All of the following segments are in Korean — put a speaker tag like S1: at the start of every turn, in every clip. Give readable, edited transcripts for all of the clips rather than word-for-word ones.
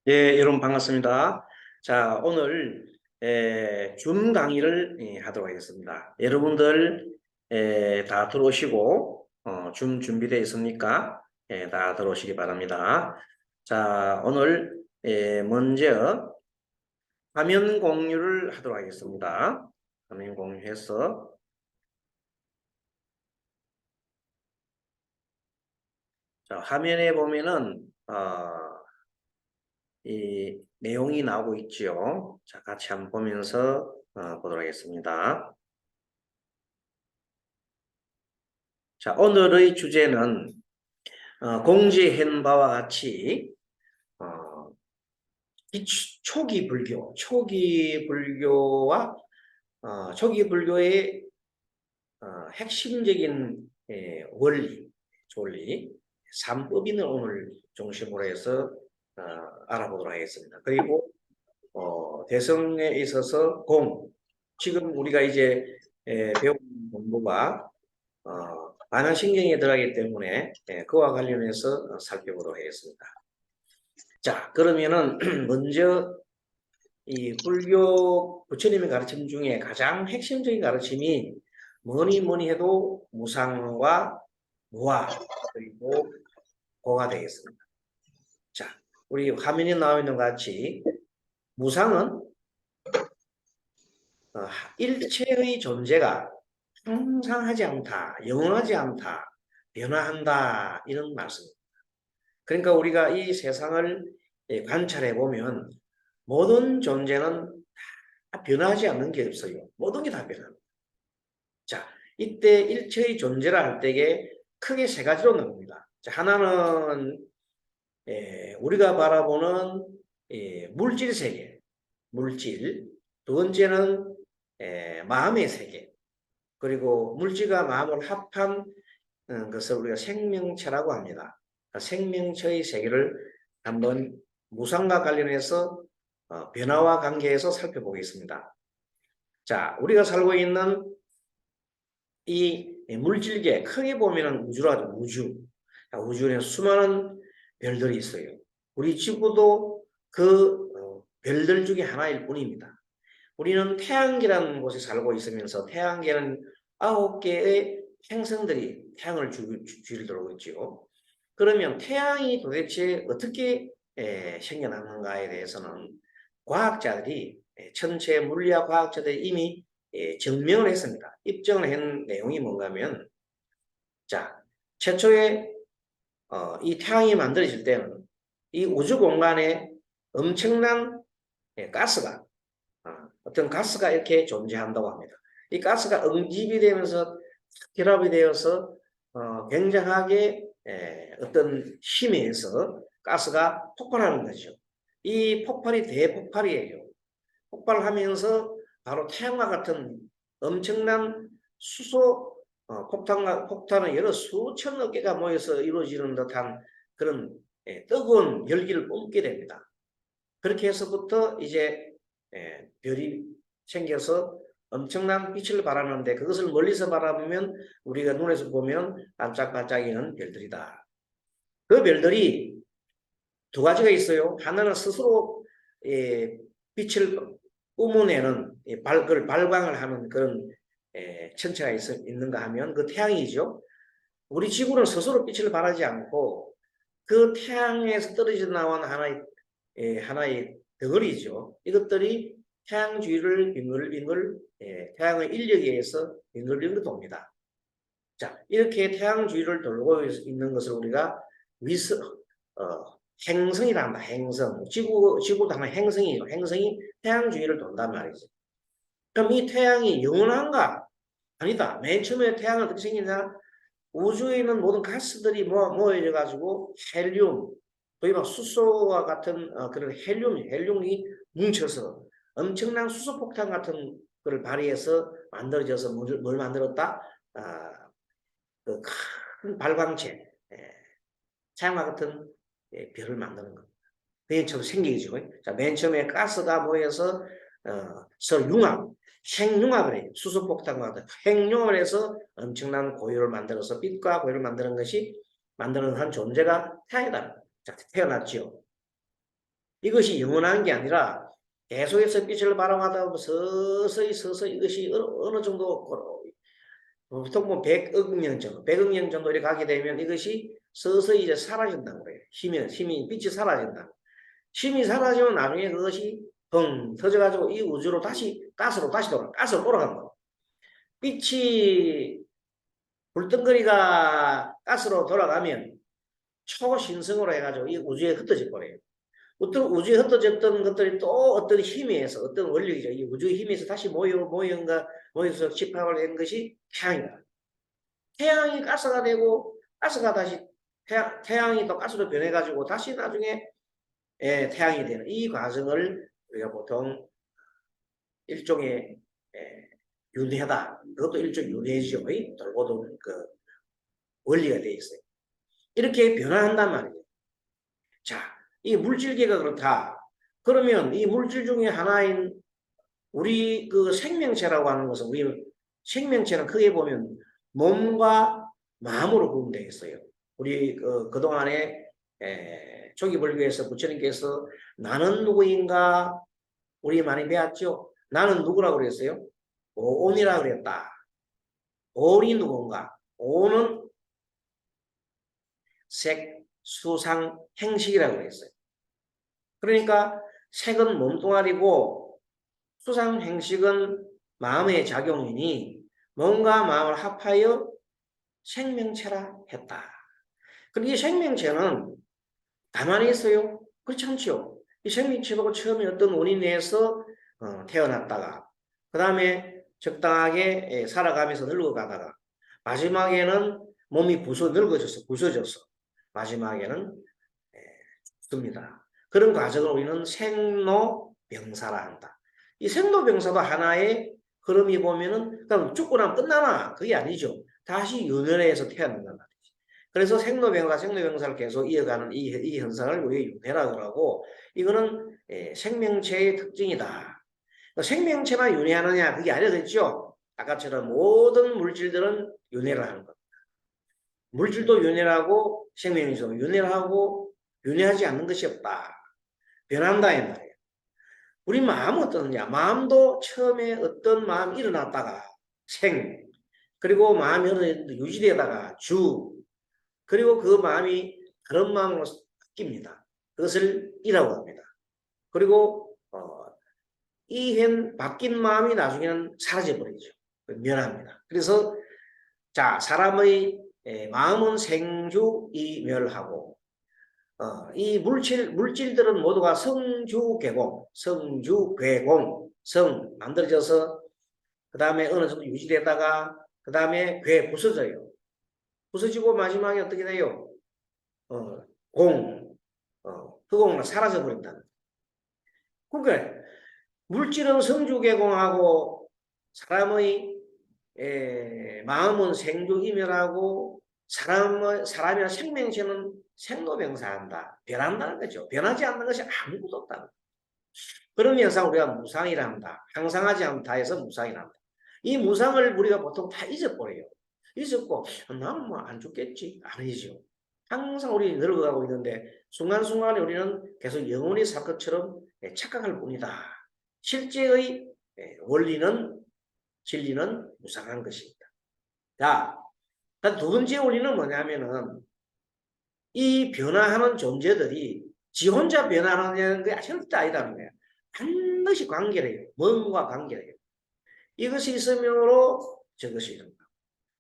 S1: 예, 여러분 반갑습니다. 자, 오늘 줌 강의를 하도록 하겠습니다. 여러분들 다 들어오시고 줌 준비되어 있습니까? 다 들어오시기 바랍니다. 자, 오늘 먼저 화면 공유를 하도록 하겠습니다. 화면 공유해서 자, 화면에 보면은 이 내용이 나오고 있죠. 자, 같이 한번 보면서 보도록 하겠습니다. 자, 오늘의 주제는 공지한 바와 같이 어, 초기 불교와 초기 불교의 핵심적인 원리, 조리, 삼법인을 오늘 중심으로 해서 어, 알아보도록 하겠습니다. 그리고 대성에 있어서 지금 우리가 이제 배운 공부가 반항신경에 들어가기 때문에 그와 관련해서 살펴보도록 하겠습니다. 자, 그러면은 먼저 이 불교 부처님의 가르침 중에 가장 핵심적인 가르침이 뭐니 해도 무상과 무아 그리고 고가 되겠습니다. 자, 우리 화면에 나와 있는 것 같이 무상은 일체의 존재가 항상 하지 않다, 영원하지 않다, 변화한다 이런 말씀입니다. 그러니까 우리가 이 세상을 관찰해 보면 모든 존재는 다 변하지 않는 게 없어요. 모든 게 다 변합니다. 자, 이때 일체의 존재라 할 때에 크게 세 가지로 나옵니다. 자, 하나는 우리가 바라보는 물질 세계, 물질. 두 번째는 마음의 세계. 그리고 물질과 마음을 합한 것을 우리가 생명체라고 합니다. 생명체의 세계를 한번 무상과 관련해서 변화와 관계에서 살펴보겠습니다. 자, 우리가 살고 있는 이 물질계 크게 보면 우주라죠. 우주. 우주에 수많은 별들이 있어요. 우리 지구도 그 별들 중에 하나일 뿐입니다. 우리는 태양계라는 곳에 살고 있으면서 태양계는 9개의 행성들이 태양을 주위를 돌고 있죠. 그러면 태양이 도대체 어떻게 생겨났는가에 대해서는 과학자들이 천체 물리학 과학자들이 이미 증명을 했습니다. 입증을 한 내용이 뭔가 하면 자, 최초에 이 태양이 만들어질 때는 이 우주 공간에 엄청난 가스가 어떤 가스가 이렇게 존재한다고 합니다. 이 가스가 응집이 되면서 결합이 되어서 굉장하게 어떤 힘에 의해서 가스가 폭발하는 거죠. 이 폭발이 대폭발이에요. 폭발하면서 바로 태양과 같은 엄청난 수소 폭탄은 여러 수천억 개가 모여서 이루어지는 듯한 그런 뜨거운 열기를 뿜게 됩니다. 그렇게 해서부터 이제 별이 생겨서 엄청난 빛을 발하는데 그것을 멀리서 바라보면 우리가 눈에서 보면 반짝반짝이는 별들이다. 그 별들이 두 가지가 있어요. 하나는 스스로 빛을 뿜어내는 그걸 발광을 하는 그런 천체가 있는가 하면 그 태양이죠. 우리 지구는 스스로 빛을 발하지 않고 그 태양에서 떨어져 나온 하나의 덩어리죠. 이것들이 태양 주위를 빙글빙글 태양의 인력에 의해서 빙글빙글 돕니다. 자, 이렇게 태양 주위를 돌고 있는 것을 우리가 행성이라 한다. 행성. 지구도 하나 행성이죠. 행성이 태양 주위를 돈단 말이죠. 그럼 이 태양이 영원한가? 아니다. 맨 처음에 태양은 어떻게 생기냐? 우주에 있는 모든 가스들이 모여져 가지고 헬륨, 거의 막 수소와 같은 그런 헬륨이 뭉쳐서 엄청난 수소폭탄 같은 것을 발휘해서 만들어져서 뭘 만들었다? 그큰 발광체, 태양과 같은 별을 만드는 겁니다. 맨 처음 생기죠. 자, 맨 처음에 가스가 모여서 서로 핵융합을 해요. 수소폭탄과 같은 핵융합을 해서 엄청난 고유를 만들어서 빛과 고유를 만드는 것이 만드는 한 존재가 태양이다. 자, 태어났죠. 이것이 영원한 게 아니라 계속해서 빛을 발광하다 보면 서서히 이것이 어느 정도 보통 뭐 100억 년 정도, 100억 년 정도 이렇게 가게 되면 이것이 서서히 이제 사라진다고 그래요. 빛이 사라진다. 힘이 사라지면 나중에 그것이 펑 터져가지고 이 우주로 가스로 돌아간 거. 빛이 불덩거리가 가스로 돌아가면 초신성으로 해가지고 이 우주에 흩어질 거예요. 어떤 우주에 흩어졌던 것들이 또 어떤 힘에 의해서 어떤 원력이죠. 이 우주의 힘에 의해서 다시 모여서 집합을 한 것이 태양이다. 태양이 가스가 되고 가스가 다시 태양이 또 가스로 변해가지고 다시 나중에 태양이 되는 이 과정을 우리가 보통 일종의 윤회다. 그것도 일종의 윤회죠. 돌고 도는 그 원리가 되어 있어요. 이렇게 변화한단 말이에요. 자, 이 물질계가 그렇다. 그러면 이 물질 중에 하나인 우리 그 생명체라고 하는 것은 우리 생명체는 크게 보면 몸과 마음으로 구분되어 있어요. 우리 그동안에 초기불교에서 부처님께서 나는 누구인가 우리 많이 배웠죠. 나는 누구라고 그랬어요? 오온이라고 그랬다. 오온이 누군가? 오온은 색, 수상, 행식이라고 그랬어요. 그러니까 색은 몸뚱아리고 수상, 행식은 마음의 작용이니 몸과 마음을 합하여 생명체라 했다. 그런데 이 생명체는 가만히 있어요? 그렇지 않죠. 이 생명체도 처음에 어떤 원인에서 태어났다가 그 다음에 적당하게 살아가면서 늙어가다가 마지막에는 몸이 부서져서 마지막에는 죽습니다. 그런 과정을 우리는 생로병사라 한다. 이 생로병사도 하나의 흐름이 보면은 그럼 죽고 나면 끝나나? 그게 아니죠. 다시 윤회해서 태어난단 말이지. 그래서 생로병사를 계속 이어가는 이 현상을 우리가 윤회라고 하고 이거는 생명체의 특징이다. 생명체만 윤회하느냐 그게 아니겠죠. 아까처럼 모든 물질들은 윤회를 하는 겁니다. 물질도 윤회하고 생명체도 윤회하고 윤회하지 않는 것이 없다. 변한다 이 말이에요. 우리 마음은 어떠느냐? 마음도 처음에 어떤 마음이 일어났다가 그리고 마음이 유지되다가 그리고 그 마음이 다른 마음으로 바뀝니다. 그것을 이라고 합니다. 그리고 바뀐 마음이 나중에는 사라져버리죠. 멸합니다. 그래서 자 사람의 마음은 생주이멸하고 이 물질들은 모두가 성주괴공, 만들어져서 그 다음에 어느 정도 유지되다가 그 다음에 부서져요. 부서지고 마지막에 어떻게 돼요? 흑공으로 사라져버린다. 그러니까 물질은 성주괴공하고 사람의 마음은 생주이멸하고 사람이나 생명체는 생로병사한다. 변한다는 거죠. 변하지 않는 것이 아무것도 없다는 거죠. 그런 현상 우리가 무상이라 한다. 항상하지 않다 해서 무상이라 한다. 이 무상을 우리가 보통 다 잊어버려요. 잊었고 나는 뭐 안 죽겠지. 아니죠. 항상 우리 늙어가고 있는데 순간순간에 우리는 계속 영원히 살 것처럼 착각할 뿐이다. 실제의 진리는 무상한 것입니다. 자, 두 번째 원리는 뭐냐면은 이 변화하는 존재들이 지 혼자 변화하는 게 절대 아니다는 거예요. 반드시 관계래요. 뭔가 관계래요. 이것이 있으므로 저것이 이른다.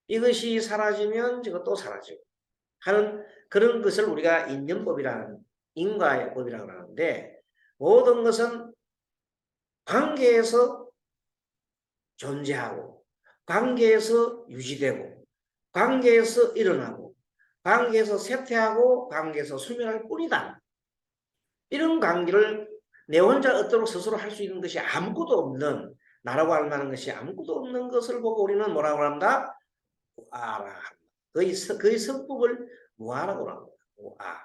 S1: 이것이 사라지면 저것도 사라지고 하는 그런 것을 우리가 인과의 법이라고 하는데 모든 것은 관계에서 존재하고 관계에서 유지되고 관계에서 일어나고 관계에서 쇠퇴하고 관계에서 소멸할 뿐이다. 이런 관계를 내 혼자 어쩌고 스스로 할 수 있는 것이 아무것도 없는 나라고 할 만한 것이 아무것도 없는 것을 보고 우리는 뭐라고 한다? 무아라. 그의 성법을 무아라고 합니다. 무아.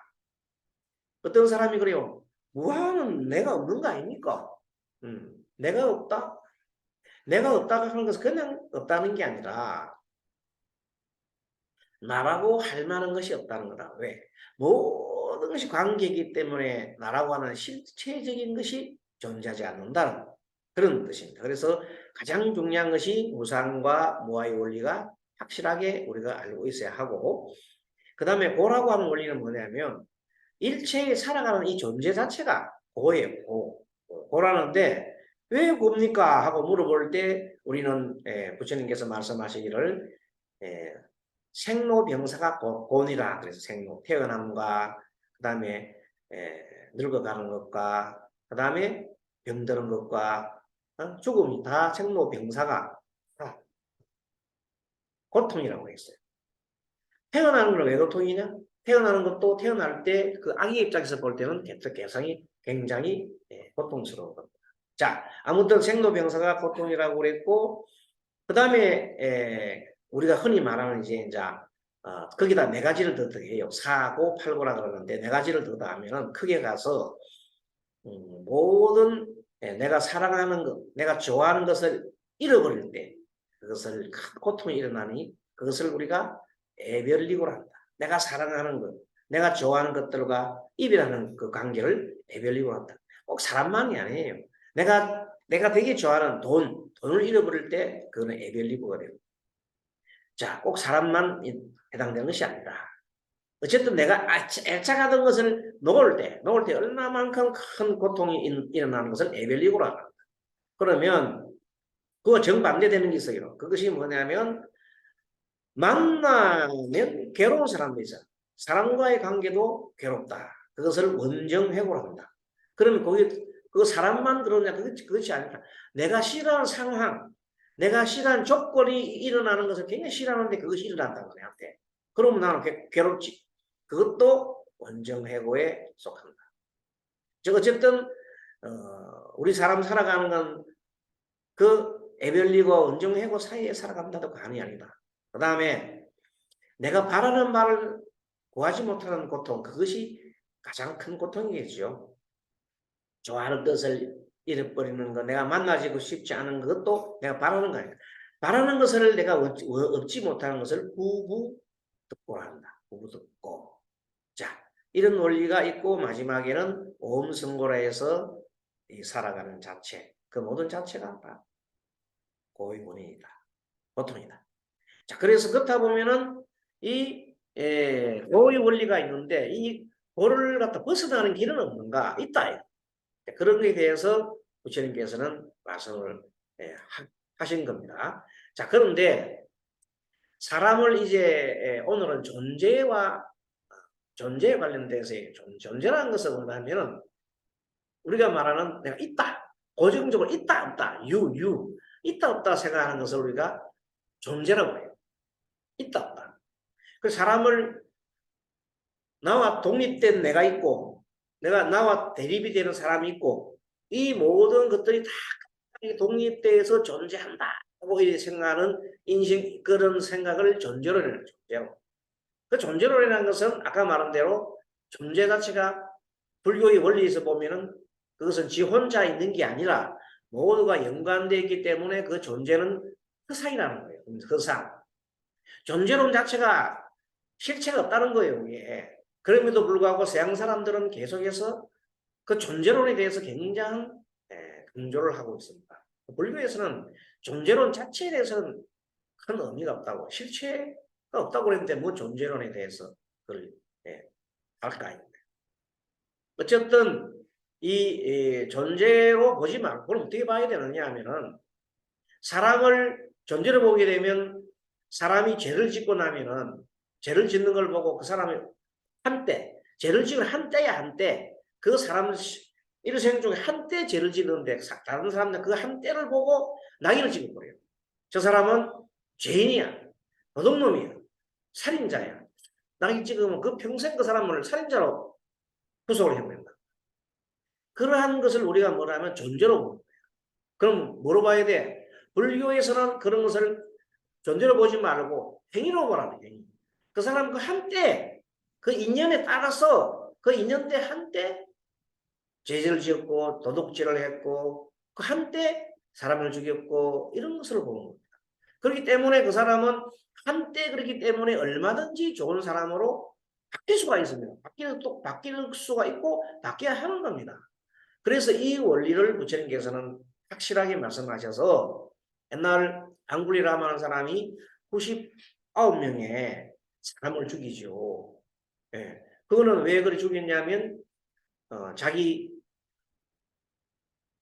S1: 어떤 사람이 그래요. 무아는 내가 없는 거 아닙니까? 내가 없다? 내가 없다고 하는 것은 그냥 없다는 게 아니라 나라고 할 만한 것이 없다는 거다. 왜? 모든 것이 관계이기 때문에 나라고 하는 실체적인 것이 존재하지 않는다는 그런 뜻입니다. 그래서 가장 중요한 것이 무상과 무아의 원리가 확실하게 우리가 알고 있어야 하고, 그 다음에 고라고 하는 원리는 뭐냐면 일체에 살아가는 이 존재 자체가 고예요. 고라는데 왜 곱니까 하고 물어볼 때 우리는 부처님께서 말씀하시기를 생로병사가 곤이라. 그래서 생로, 태어남과 그 다음에 늙어가는 것과 그 다음에 병드는 것과 죽음이 다 생로병사가 다 고통이라고 했어요. 태어나는 건 왜 고통이냐? 태어나는 것도 태어날 때 그 아기 입장에서 볼 때는 개성이 굉장히 고통스러운 겁니다. 자, 아무튼 생로병사가 고통이라고 그랬고, 그 다음에 우리가 흔히 말하는 이제 거기다 네 가지를 더 더해요. 사고 팔고라 그러는데 네 가지를 더 더하면은 크게 가서 모든 내가 사랑하는 것, 내가 좋아하는 것을 잃어버릴 때 그것을 큰 고통이 일어나니 그것을 우리가 애별리고라 한다. 내가 사랑하는 것, 내가 좋아하는 것들과 이별하는 그 관계를 애별리고라 한다. 꼭 사람만이 아니에요. 내가 되게 좋아하는 돈을 잃어버릴 때 그거는 애별리고가 돼요. 자, 꼭 사람만 해당되는 것이 아니다. 어쨌든 내가 애착하던 것을 놓을 때 얼마만큼 큰 고통이 일어나는 것을 애별리고라 합니다. 그러면 그거 정반대되는 게 있어요. 그것이 뭐냐면 만나면 괴로운 사람도 있어. 사람과의 관계도 괴롭다. 그것을 원정회고라 합니다. 그러면 그 사람만 그러냐? 그것이 아니라 내가 싫어하는 상황, 내가 싫어하는 조건이 일어나는 것을 굉장히 싫어하는데 그것이 일어난다는 거야, 나한테. 그러면 나는 괴롭지. 그것도 원정회고에 속합니다. 즉 어쨌든 우리 사람 살아가는 건 그 애별리고 원정회고 사이에 살아간다도 관이 아니다. 그 다음에 내가 바라는 말을 구하지 못하는 고통, 그것이 가장 큰 고통이겠죠. 좋아하는 것을 잃어버리는 것, 내가 만나지고 싶지 않은 것도 내가 바라는 거 아니야. 바라는 것을 내가 얻지 못하는 것을 후부듣고 한다. 후부듣고. 자, 이런 원리가 있고 마지막에는 오음승고라에서 살아가는 자체, 그 모든 자체가 고의 원인이다. 고통이다. 자, 그래서 그렇다 보면은 이 고의 원리가 있는데 이 고를 갖다 벗어나는 길은 없는가? 있다. 그런 것에 대해서 부처님께서는 말씀을 하신 겁니다. 자, 그런데 사람을 이제 오늘은 존재에 관련돼서 존재라는 것은 뭐냐면은 우리가 말하는 내가 있다, 고정적으로 있다 없다, 있다 없다 생각하는 것을 우리가 존재라고 해요. 있다 없다. 그 사람을 나와 독립된 내가 있고 나와 대립이 되는 사람이 있고 이 모든 것들이 다 독립돼서 존재한다 하고 생각하는 그런 생각을 존재론이라는 존재로. 그 존재론이라는 것은 아까 말한 대로 존재 자체가 불교의 원리에서 보면은 그것은 지 혼자 있는 게 아니라 모두가 연관되어 있기 때문에 그 존재는 허상이라는 거예요. 허상. 존재론 자체가 실체가 없다는 거예요. 이게. 그럼에도 불구하고 서양 사람들은 계속해서 그 존재론에 대해서 굉장히 강조를 하고 있습니다. 불교에서는 존재론 자체에 대해서는 큰 의미가 없다고, 실체가 없다고 그랬는데 뭐 존재론에 대해서 그걸 할까요? 어쨌든 이 존재로 보지 말고 그럼 어떻게 봐야 되느냐 하면은 사람을 존재로 보게 되면 사람이 죄를 짓고 나면은 죄를 짓는 걸 보고 그 사람이 한때 죄를 지은 한때 그 사람은 일생 중에 한때 죄를 짓는데 다른 사람들 그 한때를 보고 낙인을 찍어버려요. 저 사람은 죄인이야, 도둑놈이야, 살인자야. 낙인 찍으면 그 평생 그 사람을 살인자로 구속을 해버린다. 그러한 것을 우리가 뭐라면 존재로 보는 거예요. 그럼 뭐로 봐야 돼? 불교에서는 그런 것을 존재로 보지 말고 행위로 보라는 행위. 그 사람 그 한때 그 인연에 따라서 그 인연 때 한때 죄를 지었고 도둑질을 했고 그 한때 사람을 죽였고 이런 것을 보는 겁니다. 그렇기 때문에 그 사람은 한때 그렇기 때문에 얼마든지 좋은 사람으로 바뀔 수가 있습니다. 바뀌는 수가 있고 바뀌어야 하는 겁니다. 그래서 이 원리를 부처님께서는 확실하게 말씀하셔서 옛날 앙굴리라마는 사람이 99명의 사람을 죽이죠. 예. 그거는 왜 그리 죽였냐면 자기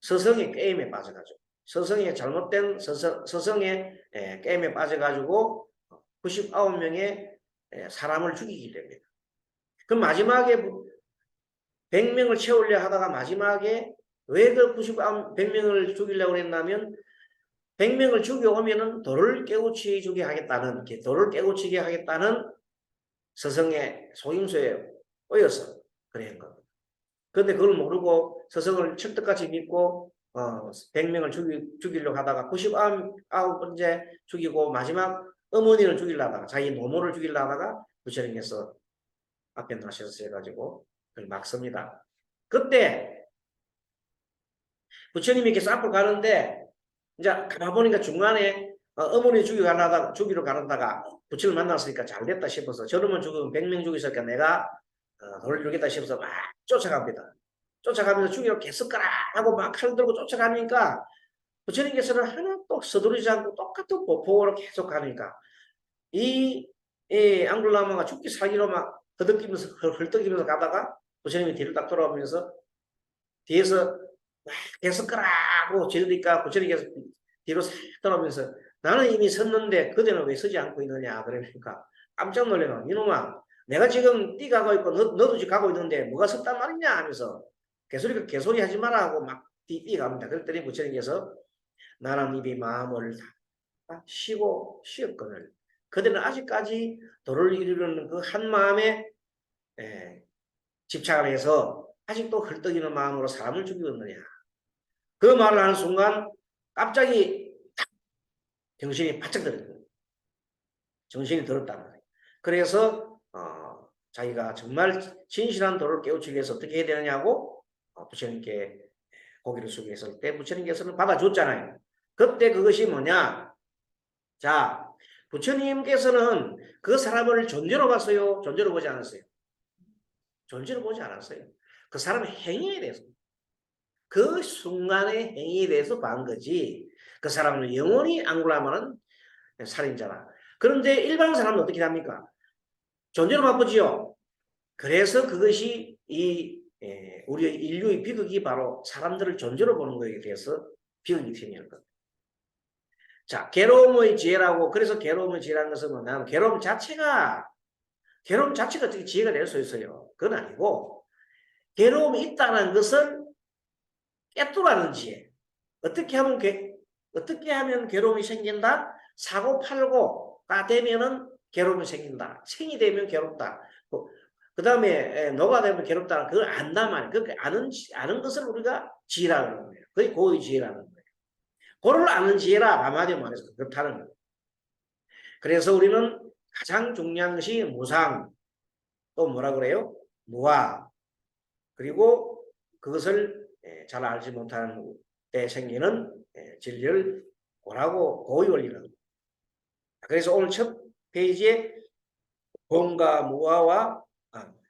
S1: 서성의 게임에 빠져가지고 서성의 잘못된 서성의 게임에 빠져가지고 99명의 사람을 죽이기 때문에 그 마지막에 100명을 채우려 하다가 마지막에 왜 그 100명을 죽이려고 했냐면 100명을 죽여오면은 돌을 깨우치게 하겠다는 돌을 깨우치게 하겠다는 서성의 속임수에 꼬여서 그런 겁니다. 그런데 그걸 모르고 서성을 척떡같이 믿고 100명을 죽이려고 하다가 99번째 죽이고 마지막 어머니를 죽이려다가 자기 노모를 죽이려다가 부처님께서 앞에 나셔서 해가지고 그걸 막습니다. 그때 부처님이 이렇게 앞으로 가는데 이제 가보니까 중간에 어머니 죽이러 가려다가 부처를 만났으니까 잘됐다 싶어서 저놈은 죽으면 100명 죽였으니까 내가 돌을 주겠다 싶어서 막 쫓아갑니다. 쫓아가면서 죽이러 계속 가라 하고 막 칼 들고 쫓아가니까 부처님께서는 하나도 서두르지 않고 똑같은 보폭으로 계속 가니까 이 앙굴라마가 죽기 살기로 막 헐떡이면서 가다가 부처님이 뒤를 딱 돌아오면서 뒤에서 막 계속 가라고 지르니까 부처님께서 뒤로 싹 돌아오면서 나는 이미 섰는데 그대는 왜 서지 않고 있느냐 그러니까 깜짝 놀래요. 이놈아 내가 지금 뛰가고 있고 너도 지금 가고 있는데 뭐가 섰단 말이냐 하면서 개소리 하지 마라 하고 막 뛰갑니다. 그랬더니 부처님께서 나는 이미 마음을 다 쉬었거늘 그대는 아직까지 도를 이루는 그 한 마음에 집착을 해서 아직도 헐떡이는 마음으로 사람을 죽이고 있느냐. 그 말을 하는 순간 갑자기 정신이 바짝 들었거든요. 정신이 들었다는 거예요. 그래서 자기가 정말 진실한 도를 깨우치기 위해서 어떻게 해야 되느냐고 부처님께 고개를 숙였을 때 부처님께서는 받아줬잖아요. 그때 그것이 뭐냐? 자, 부처님께서는 그 사람을 존재로 봤어요? 존재로 보지 않았어요? 존재로 보지 않았어요. 그 사람의 행위에 대해서. 그 순간의 행위에 대해서 본 거지. 그 사람은 영원히 앙굴라마는 살인자라. 그런데 일반 사람은 어떻게 합니까? 존재로 바꾸지요. 그래서 그것이 우리 인류의 비극이 바로 사람들을 존재로 보는 것에 대해서 비극이 생기는 겁니다. 자, 괴로움의 지혜라고, 그래서 괴로움의 지혜라는 것은 뭐냐면, 괴로움 자체가 어떻게 지혜가 될 수 있어요. 그건 아니고, 괴로움이 있다는 것을 깨뜨라는 지혜. 어떻게 하면 괴로움이 생긴다? 사고 팔고가 되면은 괴로움이 생긴다. 생이 되면 괴롭다. 그 다음에 노가 되면 괴롭다. 그걸 안단 말이에요. 그 아는 것을 우리가 지혜라는 거예요. 그게 고의 지혜라는 거예요. 그를 아는 지혜라 한마디로 말해서 그렇다는 거예요. 그래서 우리는 가장 중요한 것이 무상, 또 뭐라 그래요? 무아. 그리고 그것을 잘 알지 못하는 때 생기는 진리를 고라고 고의 원리라는 거예요. 그래서 오늘 첫 페이지에 공과 무아와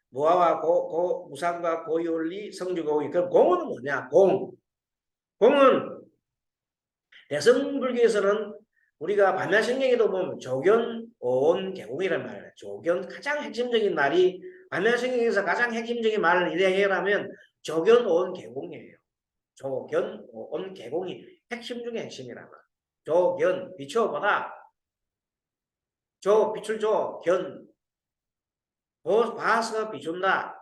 S1: 무상과 고의 원리, 성주고의. 그럼 공은 뭐냐? 공은 대성불교에서는 우리가 반야신경에도 보면 조견, 오온, 개공이란 말이에요. 조견 가장 핵심적인 말이 반야신경에서 가장 핵심적인 말을 이야기하면 조견, 오온, 개공이에요. 조견, 오온, 개공이 핵심 중에 핵심이란 말이에요. 조견, 비춰보다 빛을 줘, 견 봐서 비춘다.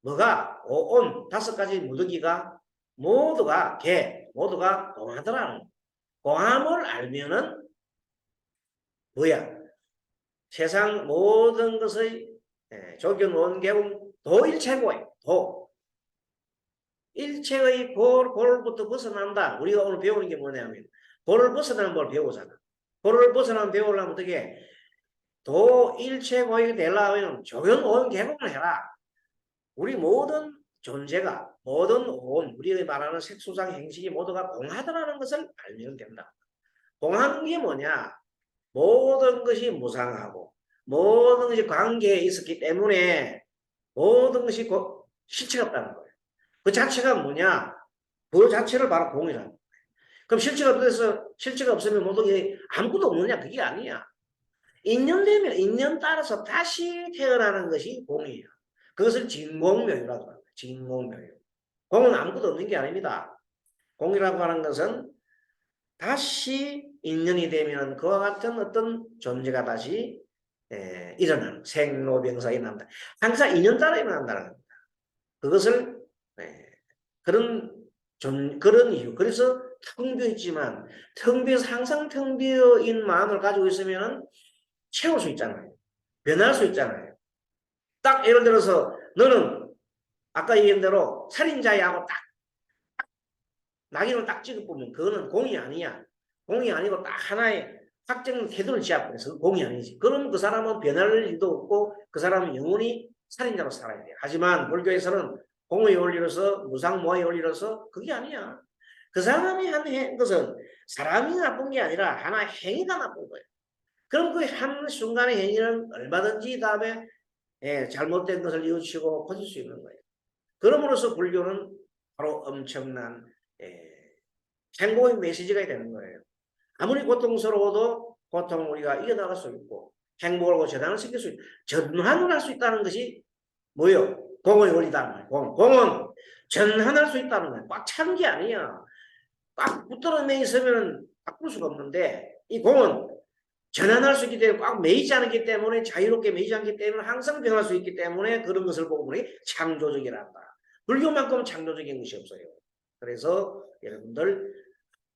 S1: 뭐가? 오온, 5가지 무더기가 모두가 공하더라는 공함을 알면은 뭐야? 세상 모든 것의 조견, 원개공 도일체고예요. 일체의 골부터 벗어난다. 우리가 오늘 배우는 게 뭐냐면 골을 벗어나는 걸 배우잖아. 골을 벗어나면 배우려면 어떻게? 도일체고이 되려면 조견, 원개공을 해라. 우리 모든 존재가 모든 우리가 말하는 색소상 행식이 모두가 공하더라는 것을 알면 된다. 공하는 게 뭐냐? 모든 것이 무상하고 모든 것이 관계에 있었기 때문에 모든 것이 실체가 없다는 거예요. 그 자체가 뭐냐? 그 자체를 바로 공이라는 거예요. 그럼 실체가 없으면 모든 게 아무것도 없느냐? 그게 아니야. 인연되면 인연 따라서 다시 태어나는 것이 공이에요. 그것을 진공명이라고 합니다. 진공명. 공은 아무것도 없는 게 아닙니다. 공이라고 하는 것은 다시 인연이 되면 그와 같은 어떤 존재가 다시 일어나는 생로병사가 일어난다. 항상 인연 따라 일어난다는 겁니다. 그것을 그런 이유. 그래서 텅 비어 있지만 텅 비어서 항상 텅 비어인 마음을 가지고 있으면 채울 수 있잖아요. 변할 수 있잖아요. 딱 예를 들어서 너는 아까 얘기한 대로 살인자야 하고 딱 낙인을 딱 찍어보면 그거는 공이 아니야. 공이 아니고 딱 하나의 확정 태도를 지어버려서 공이 아니지. 그럼 그 사람은 변할 일도 없고 그 사람은 영원히 살인자로 살아야 돼요. 하지만 불교에서는 공의 원리로서 무상모의 원리로서 그게 아니야. 그 사람이 한 것은 사람이 나쁜 게 아니라 하나의 행위가 나쁜 거예요. 그럼 그 한 순간의 행위는 얼마든지 다음에 잘못된 것을 뉘우치고 고칠 수 있는 거예요. 그럼으로써 불교는 바로 엄청난 행복의 메시지가 되는 거예요. 아무리 고통스러워도 고통을 우리가 이겨나갈 수 있고 행복을 하고 전환을 시킬 수 있고 전환을 할 수 있다는 것이 뭐예요? 공의 원리다. 공은 전환할 수 있다는 거예요. 꽉 찬 게 아니야. 꽉 붙들어 매 있으면 바꿀 수가 없는데 이 공은 전환할 수 있기 때문에 꽉 매이지 않기 때문에 자유롭게 매이지 않기 때문에 항상 변할 수 있기 때문에 그런 것을 보고 보니 창조적이란다. 불교만큼 창조적인 것이 없어요. 그래서 여러분들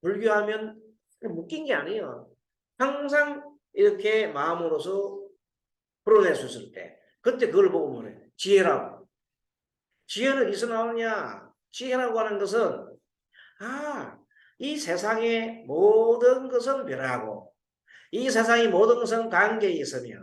S1: 불교하면 묶인 게 아니에요. 항상 이렇게 마음으로서 풀어낼 수 있을 때 그때 그걸 보고 뭐래? 지혜라고. 지혜는 어디서 나오냐? 지혜라고 하는 것은 이 세상의 모든 것은 변하고 이 세상의 모든 것은 관계에 있으며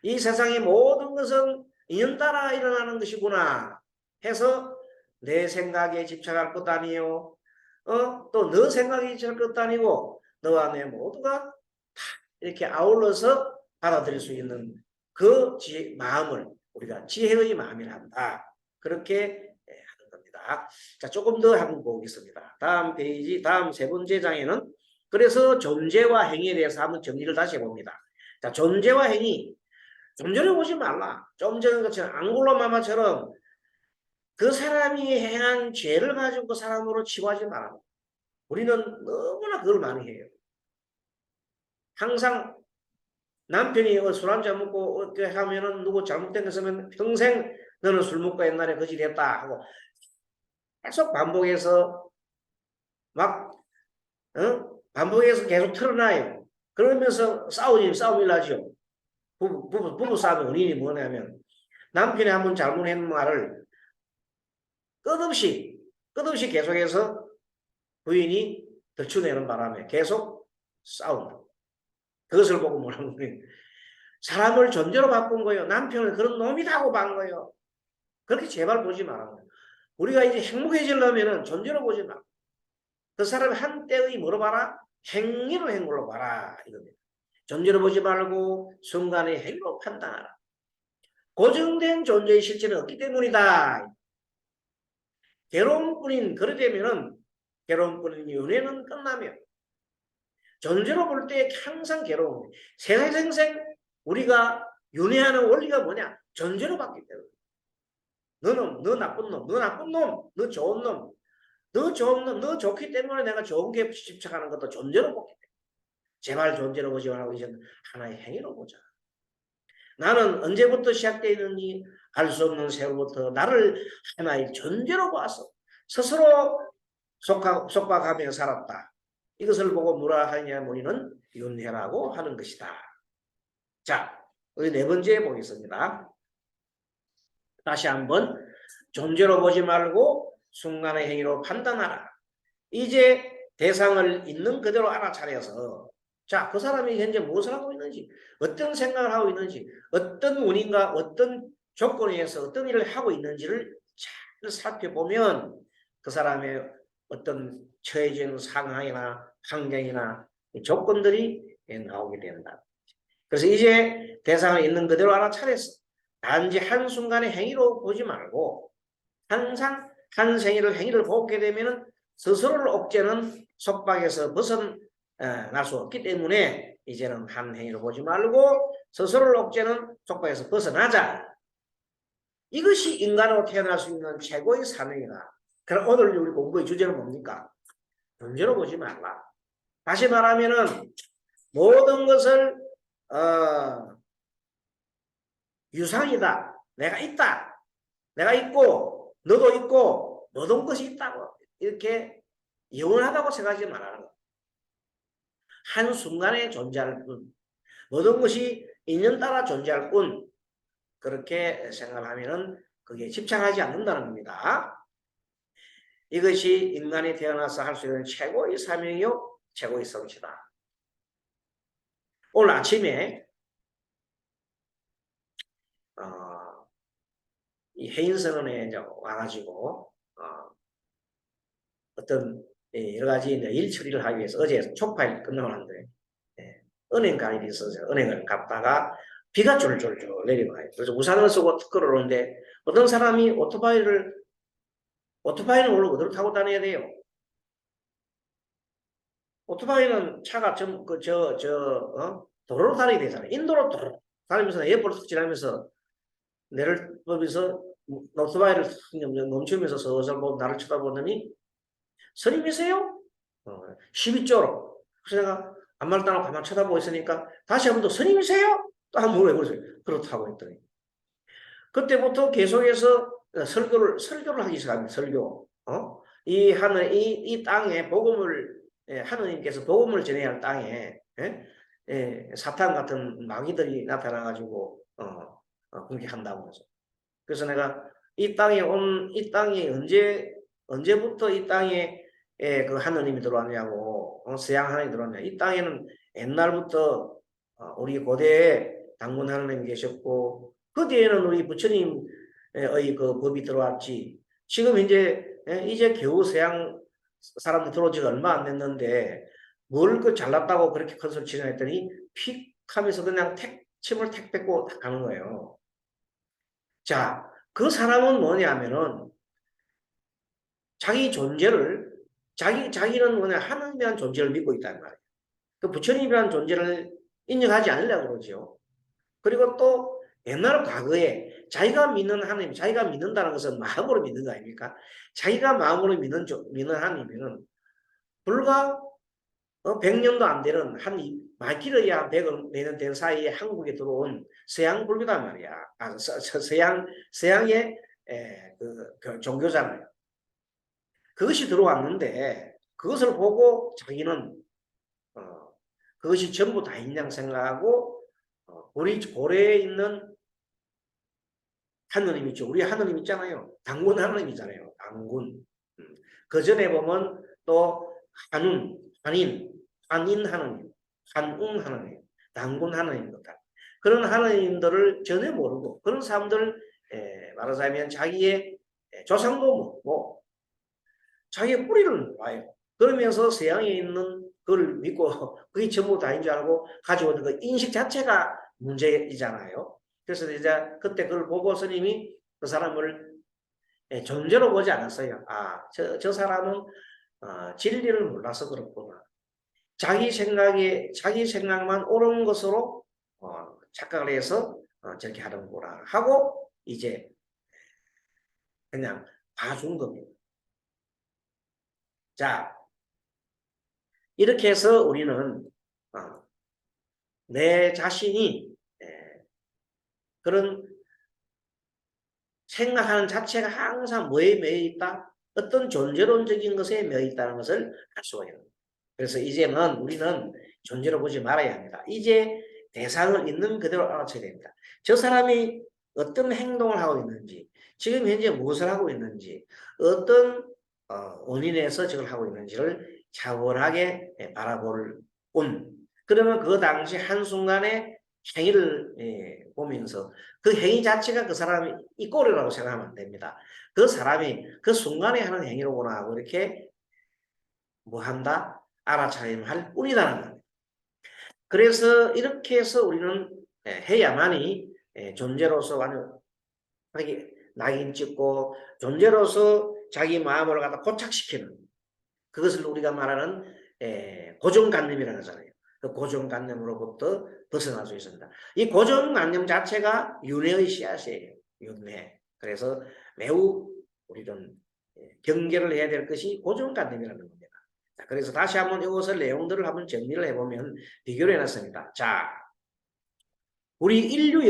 S1: 이 세상의 모든 것은 인연 따라 일어나는 것이구나 해서 내 생각에 집착할 것도 아니요. 또 너 생각에 집착할 것도 아니고 너와 내 모두가 다 이렇게 아울러서 받아들일 수 있는 그 마음을 우리가 지혜의 마음이라 한다. 그렇게 하는 겁니다. 자, 조금 더 한번 보겠습니다. 다음 페이지, 다음 세 번째 장에는 그래서 존재와 행위에 대해서 한번 정리를 다시 해봅니다. 자, 존재와 행위. 존재를 보지 말라. 좀 전에 것처럼 앙골로마마처럼 그 사람이 행한 죄를 가지고 그 사람으로 치부하지 말라. 우리는 너무나 그걸 많이 해요. 항상 남편이 술 한잔 먹고 어떻게 하면은 누구 잘못된 거 있으면 평생 너는 술 먹고 옛날에 거짓했다 하고 계속 반복해서 막 반복해서 계속 틀어놔요. 그러면서 싸움이 나죠. 부부 싸움의 원인이 뭐냐면 남편이 한번 잘못한 말을 끝없이 계속해서 부인이 덜쳐내는 바람에 계속 싸운다. 그것을 보고 뭐라고 그래요. 사람을 존재로 바꾼 거예요. 남편은 그런 놈이다 하고 반 거예요. 그렇게 제발 보지 말아요. 우리가 이제 행복해지려면 존재로 보지 마. 그 사람이 한때의 뭐로 봐라? 행위로 행물로 봐라. 이겁니다. 존재로 보지 말고 순간의 행위로 판단하라. 고정된 존재의 실체는 없기 때문이다. 괴로움뿐인 그러되면은 괴로움뿐인 연애는 끝나면 존재로 볼 때 항상 괴로움. 생생생 우리가 윤회하는 원리가 뭐냐? 존재로 봤기 때문에. 너 나쁜 놈, 너 좋은 놈, 너 좋기 때문에 내가 좋은 게 집착하는 것도 존재로 보기 때문에. 제발 존재로 보지 말고 이제 하나의 행위로 보자. 나는 언제부터 시작되어 있는지 알 수 없는 세월부터 나를 하나의 존재로 봐서 스스로 속박하며 살았다. 이것을 보고 뭐라 하냐 우리는 윤회라고 하는 것이다. 자, 우리 네 번째 보겠습니다. 다시 한번 존재로 보지 말고 순간의 행위로 판단하라. 이제 대상을 있는 그대로 알아차려서 자, 그 사람이 현재 무엇을 하고 있는지 어떤 생각을 하고 있는지 어떤 원인과 어떤 조건에 의해서 어떤 일을 하고 있는지를 잘 살펴보면 그 사람의 어떤 처해진 상황이나 환경이나 조건들이 나오게 된다. 그래서 이제 대상을 있는 그대로 알아차렸어. 단지 한순간의 행위로 보지 말고 항상 한 행위를 보게 되면은 스스로를 억제는 속박에서 벗어날 수 없기 때문에 이제는 한 행위를 보지 말고 스스로를 억제는 속박에서 벗어나자. 이것이 인간으로 태어날 수 있는 최고의 사명이다. 그럼 오늘 우리 공부의 주제는 뭡니까? 존재로 보지 말라. 다시 말하면은 모든 것을 유상이다. 내가 있다. 내가 있고 너도 있고 모든 것이 있다고 이렇게 영원하다고 생각하지 말라는 거. 한순간에 존재할 뿐. 모든 것이 인연 따라 존재할 뿐. 그렇게 생각하면은 그게 집착하지 않는다는 겁니다. 이것이 인간이 태어나서 할 수 있는 최고의 사명이요, 최고의 성취다. 오늘 아침에 이 해인선언에 와가지고 어떤 여러 가지 일 처리를 하기 위해서 어제 촉파일 끝나고 난데 은행 갈 일이 있어서 은행을 갔다가 비가 쫄쫄쫄 내리고 해요. 그래서 우산을 쓰고 걸어오는데 어떤 사람이 오토바이는 원래 어디로 타고 다녀야 돼요? 오토바이는 차가 도로로 다니게 되잖아요. 인도로 도로 다니면서 에어포트 지나면서 내를 보면서 오토바이를 멈추면서 서서 나를 쳐다보더니 스님이세요? 12조로. 그래서 내가 아무 말도 안 하고 가만 쳐다보고 있으니까 다시 한 번 더 스님이세요? 또 한 번 물어보세요. 그렇다고 했더니 그때부터 계속해서 설교를 하기 시작합니다. 설교. 이 땅에 복음을 하느님께서 복음을 전해야 할 땅에 사탄 같은 마귀들이 나타나가지고 공격한다고 해서. 그래서 내가 이 땅이 언제부터 이 땅에 그 하느님이 들어왔냐고 서양 하나님이 들어왔냐. 이 땅에는 옛날부터 우리 고대에 당군 하느님이 계셨고 그 뒤에는 우리 부처님의 그 법이 들어왔지. 지금 이제 겨우 서양 사람들 들어온 지가 얼마 안 됐는데 뭘 그 잘났다고 그렇게 큰 소리 치냐 했더니 픽 하면서 그냥 침을 택 뱉고 딱 가는 거예요. 자, 그 사람은 뭐냐면은 자기 존재를 자기는 뭐냐 하나님이라는 존재를 믿고 있다는 말이에요. 그 부처님이라는 존재를 인정하지 않으려고 그러죠. 그리고 또 옛날 과거에 자기가 믿는 하나님, 자기가 믿는다는 것은 마음으로 믿는 거 아닙니까? 자기가 마음으로 믿는 하나님은 불과 100년도 안 되는 말 길어야 100년 내년 된 사이에 한국에 들어온 서양 불교단 말이야. 서양의 그 종교잖아요. 그것이 들어왔는데 그것을 보고 자기는 그것이 전부 다인 양 생각하고 우리 고래에 있는 하느님 있죠. 우리 하느님 있잖아요. 당군 하느님이잖아요. 당군. 그 전에 보면 또 한인 하느님, 한웅 하느님, 당군 하느님들. 그런 하느님들을 전혀 모르고 그런 사람들 말하자면 자기의 조상도 모르고 자기의 뿌리를 몰라요. 그러면서 서양에 있는 그걸 믿고 그게 전부 다인 줄 알고 가지고 있는 그 인식 자체가 문제이잖아요. 그래서 이제 그때 그걸 보고 스님이 그 사람을 존재로 보지 않았어요. 저 사람은 진리를 몰라서 그렇구나. 자기 생각만 옳은 것으로 착각을 해서 저렇게 하는구나 하고 이제 그냥 봐준 겁니다. 자, 이렇게 해서 우리는 내 자신이 그런 생각하는 자체가 항상 뭐에 매여 있다? 어떤 존재론적인 것에 매여 있다는 것을 알 수가 있는 거예요. 그래서 이제는 우리는 존재로 보지 말아야 합니다. 이제 대상을 있는 그대로 알아채야 됩니다. 저 사람이 어떤 행동을 하고 있는지, 지금 현재 무엇을 하고 있는지, 어떤 원인에서 저걸 하고 있는지를 차분하게 바라볼 뿐. 그러면 그 당시 한순간에 행위를 보면서 그 행위 자체가 그 사람이 이 꼴이라고 생각하면 안 됩니다. 그 사람이 그 순간에 하는 행위로구나 하고 이렇게 뭐 한다? 알아차림 할 뿐이라는 겁니다. 그래서 이렇게 해서 우리는 해야만이 존재로서 완전하게 낙인 찍고 존재로서 자기 마음을 갖다 고착시키는 그것을 우리가 말하는 고정관념이라고 하잖아요. 그 고정관념으로부터 벗어날 수 있습니다. 이 고정관념 자체가 윤회의 씨앗이에요. 윤회. 그래서 매우 우리는 경계를 해야 될 것이 고정관념이라는 겁니다. 자, 그래서 다시 한번 이것을 내용들을 한번 정리를 해보면 비교를 해놨습니다. 자, 우리 인류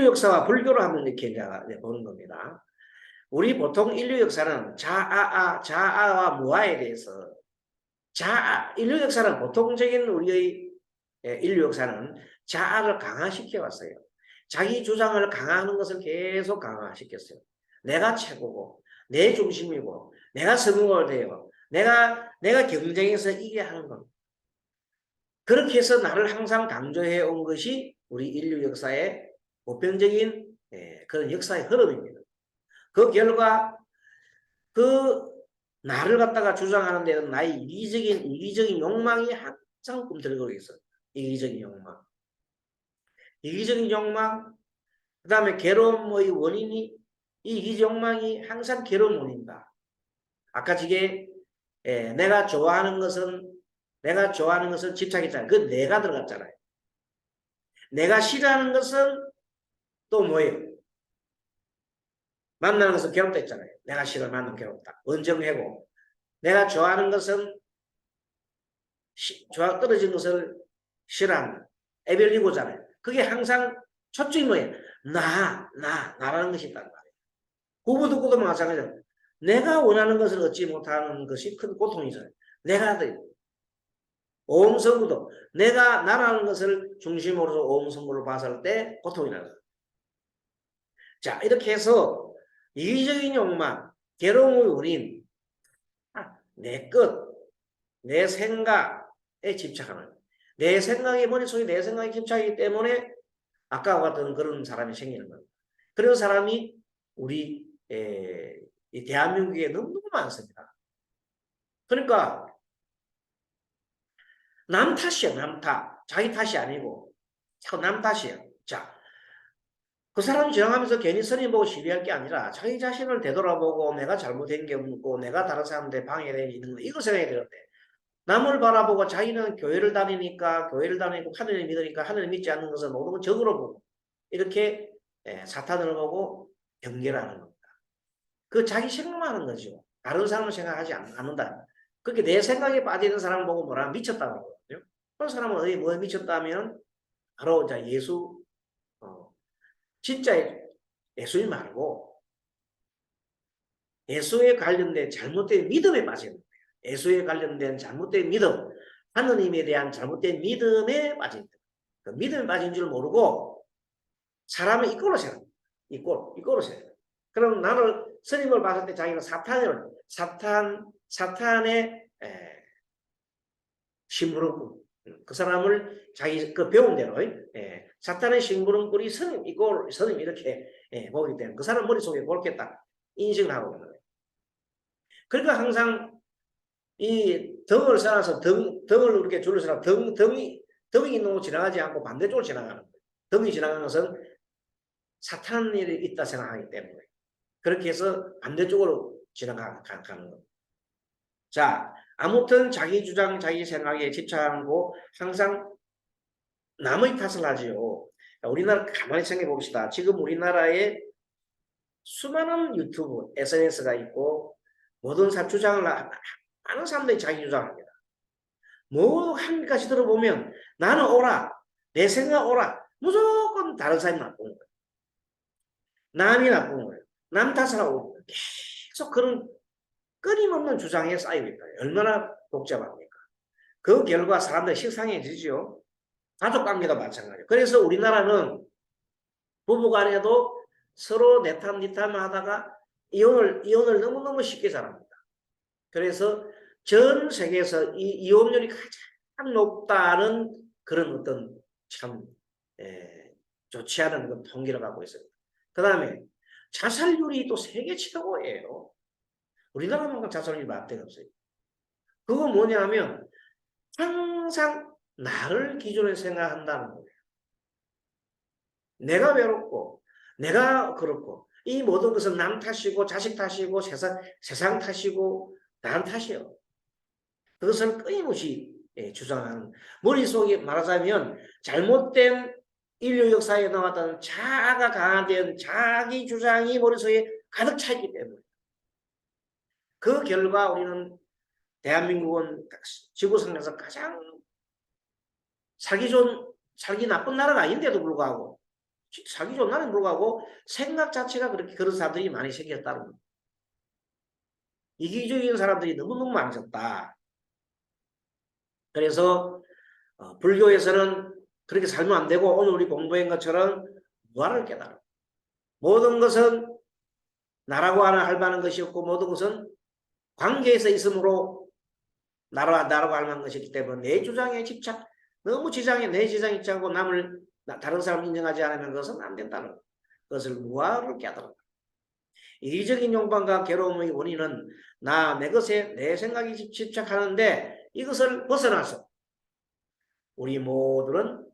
S1: 역사와 불교를 한번 이렇게 보는 겁니다. 우리 보통 인류 역사는 자아와 무아에 대해서 인류 역사는 보통적인 우리의 인류 역사는 자아를 강화시켜 왔어요. 자기 주장을 강화하는 것을 계속 강화시켰어요. 내가 최고고 내 중심이고 내가 성공을 돼요. 내가 경쟁해서 이겨야 하는 것. 그렇게 해서 나를 항상 강조해 온 것이 우리 인류 역사의 보편적인 그런 역사의 흐름입니다. 그 결과 그 나를 갖다가 주장하는 데는 나의 이기적인 욕망이 항상 꿈틀거리고 있어요. 이기적인 욕망, 그 다음에 괴로움의 원인이 이 이기적 욕망이 항상 괴로운 원인이다. 아까 저게 내가 좋아하는 것은 집착했잖아요. 그 내가 들어갔잖아요. 내가 싫어하는 것은 또 뭐예요? 만나는 것은 괴롭다 했잖아요. 내가 싫어 만나면 괴롭다. 원정회고. 내가 좋아하는 것은 떨어진 것을 싫어한다. 에벨리고잖아요. 그게 항상 초점이 뭐예요? 나라는 것이 있단 말이에요. 구부 듣고도 마찬가지예요. 내가 원하는 것을 얻지 못하는 것이 큰 고통이잖아요. 내가 오음성구도 내가 나라는 것을 중심으로 오음성구를 봤을 때 고통이 나요. 자, 이렇게 해서 이기적인 욕망, 괴로움의 원인, 내 것, 내 생각에 집착하는 내 생각이 머릿속에 내 생각에 집착하기 때문에 아까와 같은 그런 사람이 생기는 겁니다. 그런 사람이 우리 이 대한민국에 너무너무 많습니다. 그러니까 남 탓이야, 남 탓. 자기 탓이 아니고 자꾸 남 탓이야. 자, 그 사람이 지나가면서 괜히 스님 보고 시비할 게 아니라 자기 자신을 되돌아보고 내가 잘못된 게 없고 내가 다른 사람한테 방해되는 있는 거 이거 생각해야 되는데 남을 바라보고 자기는 교회를 다니고 하늘을 믿으니까 하늘을 믿지 않는 것은 모든 걸 적으로 보고 이렇게 사탄을 보고 경계하는 겁니다. 그 자기 생각만 하는 거죠. 다른 사람을 생각하지 않는다. 그렇게 내 생각에 빠지는 사람을 보고 뭐라 미쳤다고 하거든요. 그런 사람은 어디 뭐에 미쳤다면 바로 예수 진짜 예수님 말고 예수에 관련된 잘못된 믿음에 빠지는 거예요. 예수에 관련된 잘못된 믿음, 하느님에 대한 잘못된 믿음에 빠진 거예요. 그 믿음에 빠진 줄 모르고 사람을 이꼴로 생각합니다. 이꼴로 생각해요. 그럼 나는 스님을 봤을 때 자기가 사탄의 심부름꾼, 그 사람을 자기 그 배운 대로 사탄의 심부름꾼이 스님 이렇게 보기 때문에 그 사람 머릿속에 그렇게 딱 인식을 하고 있는 거예요. 그러니까 항상 이 덩을 쌓아서 덩을 이렇게 줄을 서라 덩이 있는 곳 지나가지 않고 반대쪽으로 지나가는 거예요. 덩이 지나가는 것은 사탄 일이 있다 생각하기 때문에 그렇게 해서 반대쪽으로 지나가는 겁니다. 자, 아무튼 자기 주장, 자기 생각에 집착하고 항상 남의 탓을 하지요. 우리나라 가만히 생각해 봅시다. 지금 우리나라에 수많은 유튜브, SNS가 있고 모든 주장을 많은 사람들이 자기 주장합니다. 뭐 한 가지 들어보면 나는 옳아, 내 생각 옳아. 무조건 다른 사람이 나쁜 거예요. 남이 나쁜 거예요. 남 탓을 하고 계속 그런 끊임없는 주장에 쌓이고 있다. 얼마나 복잡합니까? 그 결과 사람들이 식상해지죠. 가족관계도 마찬가지예요. 그래서 우리나라는 부부간에도 서로 내탐 니탐 하다가 이혼을 너무너무 쉽게 잘합니다. 그래서 전 세계에서 이혼율이 가장 높다는 그런 어떤 참 좋지 않은 그 통계를 갖고 있습니다. 그 다음에 자살률이 또 세계 최고예요. 우리나라만큼 자살률이 많을 데가 없어요. 그건 뭐냐면 항상 나를 기준으로 생각한다는 거예요. 내가 외롭고 내가 그렇고 이 모든 것은 남 탓이고 자식 탓이고 세상 탓이고 남 탓이에요. 그것을 끊임없이 주장하는 머릿속에 말하자면 잘못된 인류 역사에 나왔던 자아가 강화된 자기 주장이 머릿속에 가득 차 있기 때문에 그 결과 우리는 대한민국은 지구상에서 가장 살기 나쁜 나라가 아닌데도 불구하고 살기 좋은 나라에 불구하고 생각 자체가 그렇게 그런 사람들이 많이 생겼다는 겁니다. 이기주의인 사람들이 너무너무 많아졌다. 그래서 불교에서는 그렇게 살면 안 되고 오늘 우리 공부한 것처럼 무아를 깨달아. 모든 것은 나라고 할 만한 것이 없고 모든 것은 관계에서 있으므로 나라고 할 만한 것이기 때문에 내 주장에 집착, 너무 내 지장에 집착하고 남을 다른 사람 인정하지 않으면 그것은 안 된다는 것을 무아를 깨달아. 이기적인 욕망과 괴로움의 원인은 내 것에 내 생각이 집착하는데 이것을 벗어나서 우리 모두는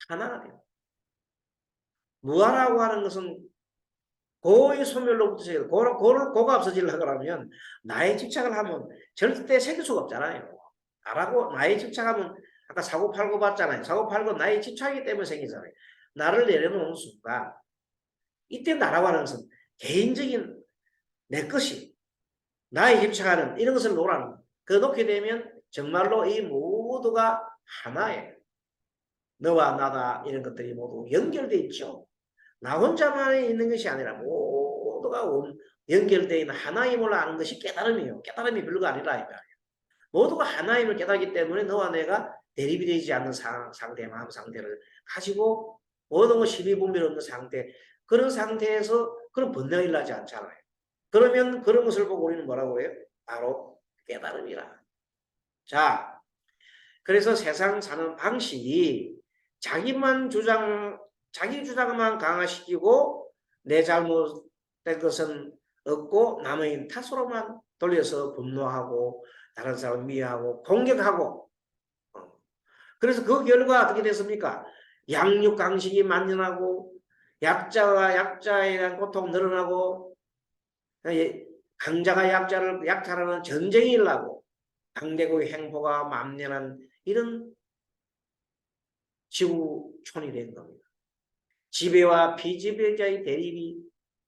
S1: 하나가 돼요. 무아라고 하는 것은 고의 소멸로부터 고가 없어지려고 하면 나의 집착을 하면 절대 생길 수가 없잖아요. 나라고 나의 집착하면 아까 사고팔고 봤잖아요. 사고팔고 나의 집착이기 때문에 생기잖아요. 나를 내려놓은 순간 이때 나라고 하는 것은 개인적인 내 것이 나의 집착하는 이런 것을 놓으라는 그 놓게 되면 정말로 이 모두가 하나예요. 너와 나다 이런 것들이 모두 연결되어 있죠. 나 혼자만 있는 것이 아니라 모두가 연결되어 있는 하나임을 아는 것이 깨달음이에요. 깨달음이 별거 아니라 이 말이에요. 모두가 하나임을 깨닫기 때문에 너와 내가 대립이 되지 않는 마음 상태를 가지고 모든 것 시비분별 없는 상태, 그런 상태에서 그런 번뇌가 일어나지 않잖아요. 그러면 그런 것을 보고 우리는 뭐라고 해요? 바로 깨달음이라. 자, 그래서 세상 사는 방식이 자기 주장만 강화시키고 내 잘못된 것은 없고 남의 탓으로만 돌려서 분노하고 다른 사람을 미워하고 공격하고 그래서 그 결과 어떻게 됐습니까? 양육강식이 만연하고 약자와 약자에 대한 고통 늘어나고 강자가 약자라는 전쟁이 일어나고 강대국의 행보가 만연한 이런 지구촌이 된 겁니다. 지배와 비지배자의 대립이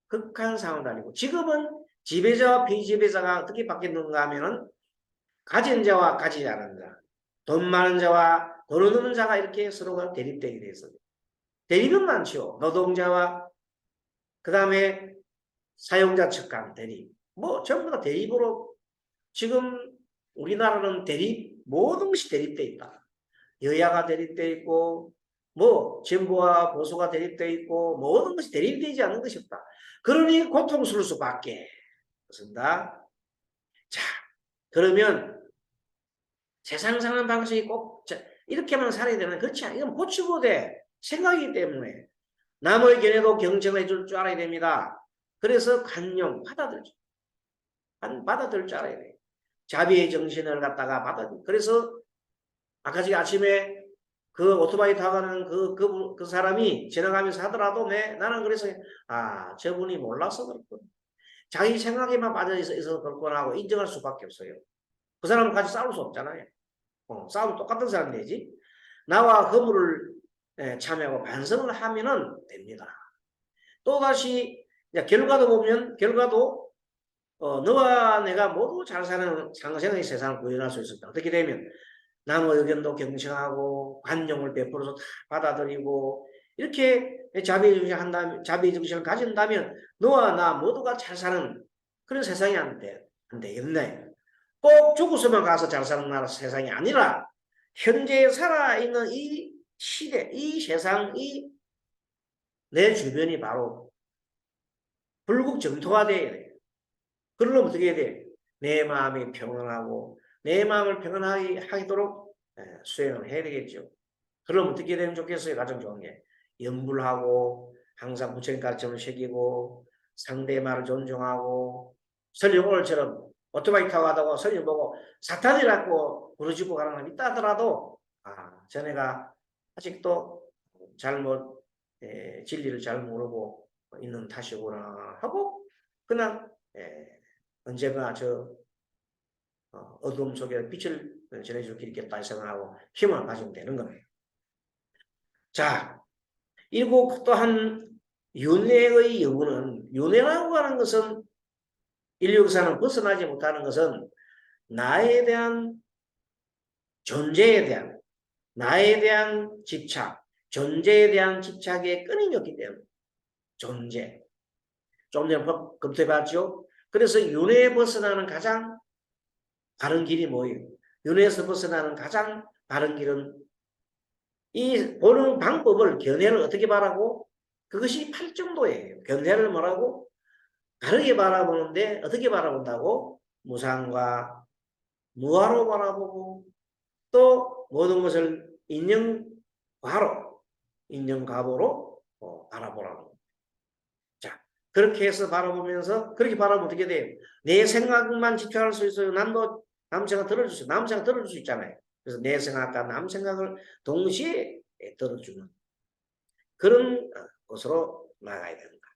S1: 극한 상황을 달리고 지금은 지배자와 비지배자가 어떻게 바뀌었는가 하면은 가진 자와 가지지 않은 자, 돈 많은 자와 돈 없는 자가 이렇게 서로가 대립되게 됐어요. 대립은 많죠. 노동자와 그 다음에 사용자 측 간 대립. 뭐 전부 다 대립으로 지금 우리나라는 모든 것이 대립돼 있다. 여야가 대립돼 있고 뭐 진보와 보수가 대립돼 있고 모든 것이 대립되지 않는 것이 없다. 그러니 고통스러울 수밖에 없습니다. 자, 그러면 세상 사는 방식이 꼭 이렇게만 살아야 되는 그렇지 않아. 이건 고치고 돼. 생각이기 때문에 남의 견해도 경청해 줄 줄 알아야 됩니다. 그래서 관용 받아들일 줄 알아야 돼. 자비의 정신을 갖다가 그래서 아까 아침에 그 오토바이 타고 가는 그 사람이 지나가면서 하더라도 나는 그래서 저분이 몰라서 그렇군. 자기 생각에만 빠져 있어서 그렇구나 하고 인정할 수밖에 없어요. 그 사람은 같이 싸울 수 없잖아요. 싸우면 똑같은 사람 되지. 나와 허물을 참여하고 반성을 하면은 됩니다. 또다시 결과도 보면 너와 내가 모두 잘 사는 상생의 세상을 구현할 수 있었다. 어떻게 되면 남의 의견도 경청하고 관용을 베풀어서 다 받아들이고 이렇게 자비의 정신을 가진다면 너와 나 모두가 잘 사는 그런 세상이 안 되겠네. 꼭 죽어서만 가서 잘 사는 나라 세상이 아니라 현재 살아있는 이 시대, 이 세상이 내 주변이 바로 불국정토가 돼야 돼. 그러려면 어떻게 해야 돼? 내 마음이 평온하고 내 마음을 평온하게 하도록 수행을 해야 되겠죠. 그럼 어떻게 되면 좋겠어요? 가장 좋은 게 염불하고 항상 부처님 가르침을 새기고 상대의 말을 존중하고 설령 오늘처럼 오토바이 타고 가다가 선임 보고 사탄이라고 부르짖고 가는 사람이 있다 하더라도 자네가 아직도 잘못 진리를 잘 모르고 있는 탓이구나 하고 그냥 언제가 저 어둠 속에 빛을 전해줄 수 있겠다 생각하고 힘을 가지면 되는 겁니다. 자, 그리고 또한 윤회의 여부는, 윤회라고 하는 것은 인류 역사는 벗어나지 못하는 것은 나에 대한 존재에 대한 나에 대한 집착, 존재에 대한 집착에 끊임이 없기 때문에 존재. 좀 전에 검토해봤죠. 그래서 윤회에 벗어나는 가장 바른 길이 뭐예요? 윤회에서 벗어나는 가장 바른 길은 이 보는 방법을 견해를 어떻게 바라고 그것이 팔정도예요. 견해를 뭐라고? 다르게 바라보는데 어떻게 바라본다고? 무상과 무화로 바라보고 또 모든 것을 인정과로 인정과보로 바라보라는 겁니다. 자, 그렇게 해서 바라보면서 그렇게 바라보면 어떻게 돼요? 내 생각만 집중할 수 있어요. 남도 남 생각 들어줄 수 남 생각 들어줄 수 있잖아요. 그래서 내 생각과 남 생각을 동시에 들어주는 그런 것으로 나가야 됩니다.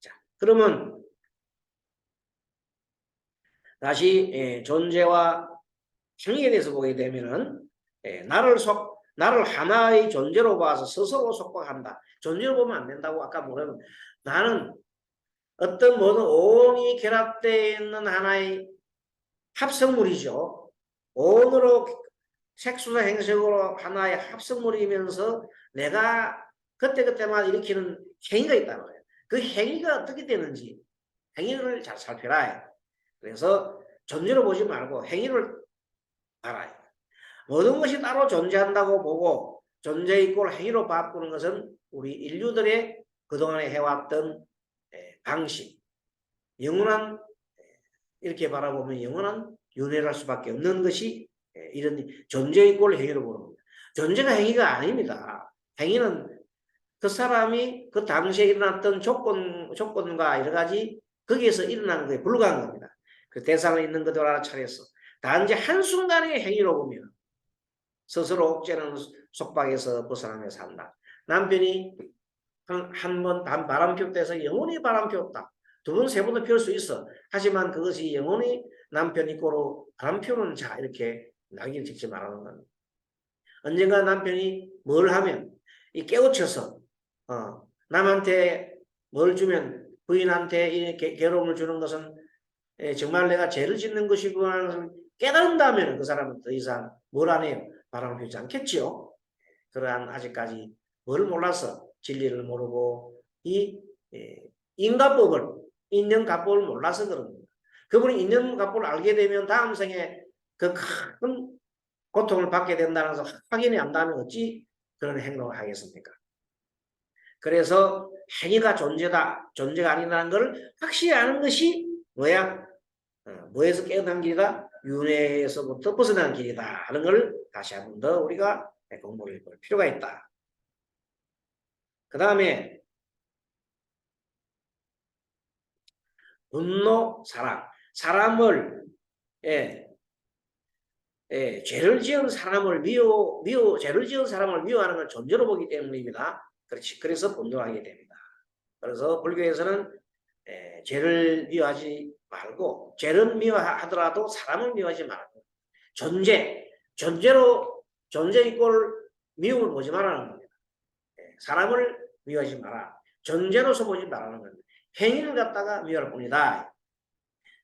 S1: 자, 그러면 다시 존재와 행위에 대해서 보게 되면은 나를 하나의 존재로 봐서 스스로 속박한다. 존재로 보면 안 된다고 아까 뭐냐면 나는 어떤 모든 온이 결합되어 있는 하나의 합성물이죠. 온으로 색소나 행색으로 하나의 합성물이면서 내가 그때그때마다 일으키는 행위가 있다는 거예요. 그 행위가 어떻게 되는지 행위를 잘 살펴라. 그래서 존재로 보지 말고 행위를 알아요. 모든 것이 따로 존재한다고 보고 존재 이꼴 행위로 바꾸는 것은 우리 인류들의 그동안에 해왔던 방식, 영원한 이렇게 바라보면 영원한 윤회할 수밖에 없는 것이 이런 존재 이꼴 행위로 보는 겁니다. 존재가 행위가 아닙니다. 행위는 그 사람이 그 당시에 일어났던 조건과 여러 가지 거기에서 일어나는 것에 불과한 겁니다. 그 대상에 있는 것들 알아차려서 단지 한순간의 행위로 보면 스스로 억제하는 속박에서 벗어나며 산다. 남편이 한 번 바람 피웠다 영원히 바람 피웠다. 두 번, 세 번도 피울 수 있어. 하지만 그것이 영원히 남편이 꼬로 바람 피우는 자 이렇게 낙인을 찍지 말라는 겁니다. 언젠가 남편이 뭘 하면 이 깨우쳐서 남한테 뭘 주면 부인한테 이렇게 괴로움을 주는 것은 정말 내가 죄를 짓는 것이구나 하는 것을 깨달은다면 그 사람은 더 이상 뭘 안 해요? 바람을 피우지 않겠지요. 그러한 아직까지 뭘 몰라서 진리를 모르고 이 인과법을 인연가법을 몰라서 그럽니다. 그분이 인연가법을 알게 되면 다음 생에 그 큰 고통을 받게 된다는 것을 확인이 안다면 어찌 그런 행동을 하겠습니까? 그래서 행위가 존재가 아니라는 것을 확실히 아는 것이 뭐야? 뭐에서 깨어난 길이다? 윤회에서부터 벗어난 길이다 하는 걸 다시 한 번 더 우리가 공부를 해볼 필요가 있다. 그 다음에 분노, 사랑. 사람을 죄를 지은 사람을 죄를 지은 사람을 미워하는 걸 존재로 보기 때문입니다. 그렇지. 그래서 분노하게 됩니다. 그래서 불교에서는 죄를 미워하지 말고 죄를 미워하더라도 사람을 미워하지 말고 존재 이꼴 미움을 보지 말라는 겁니다. 사람을 미워하지 마라. 존재로서 보지 말라는 겁니다. 행위를 갖다가 미워할 뿐이다.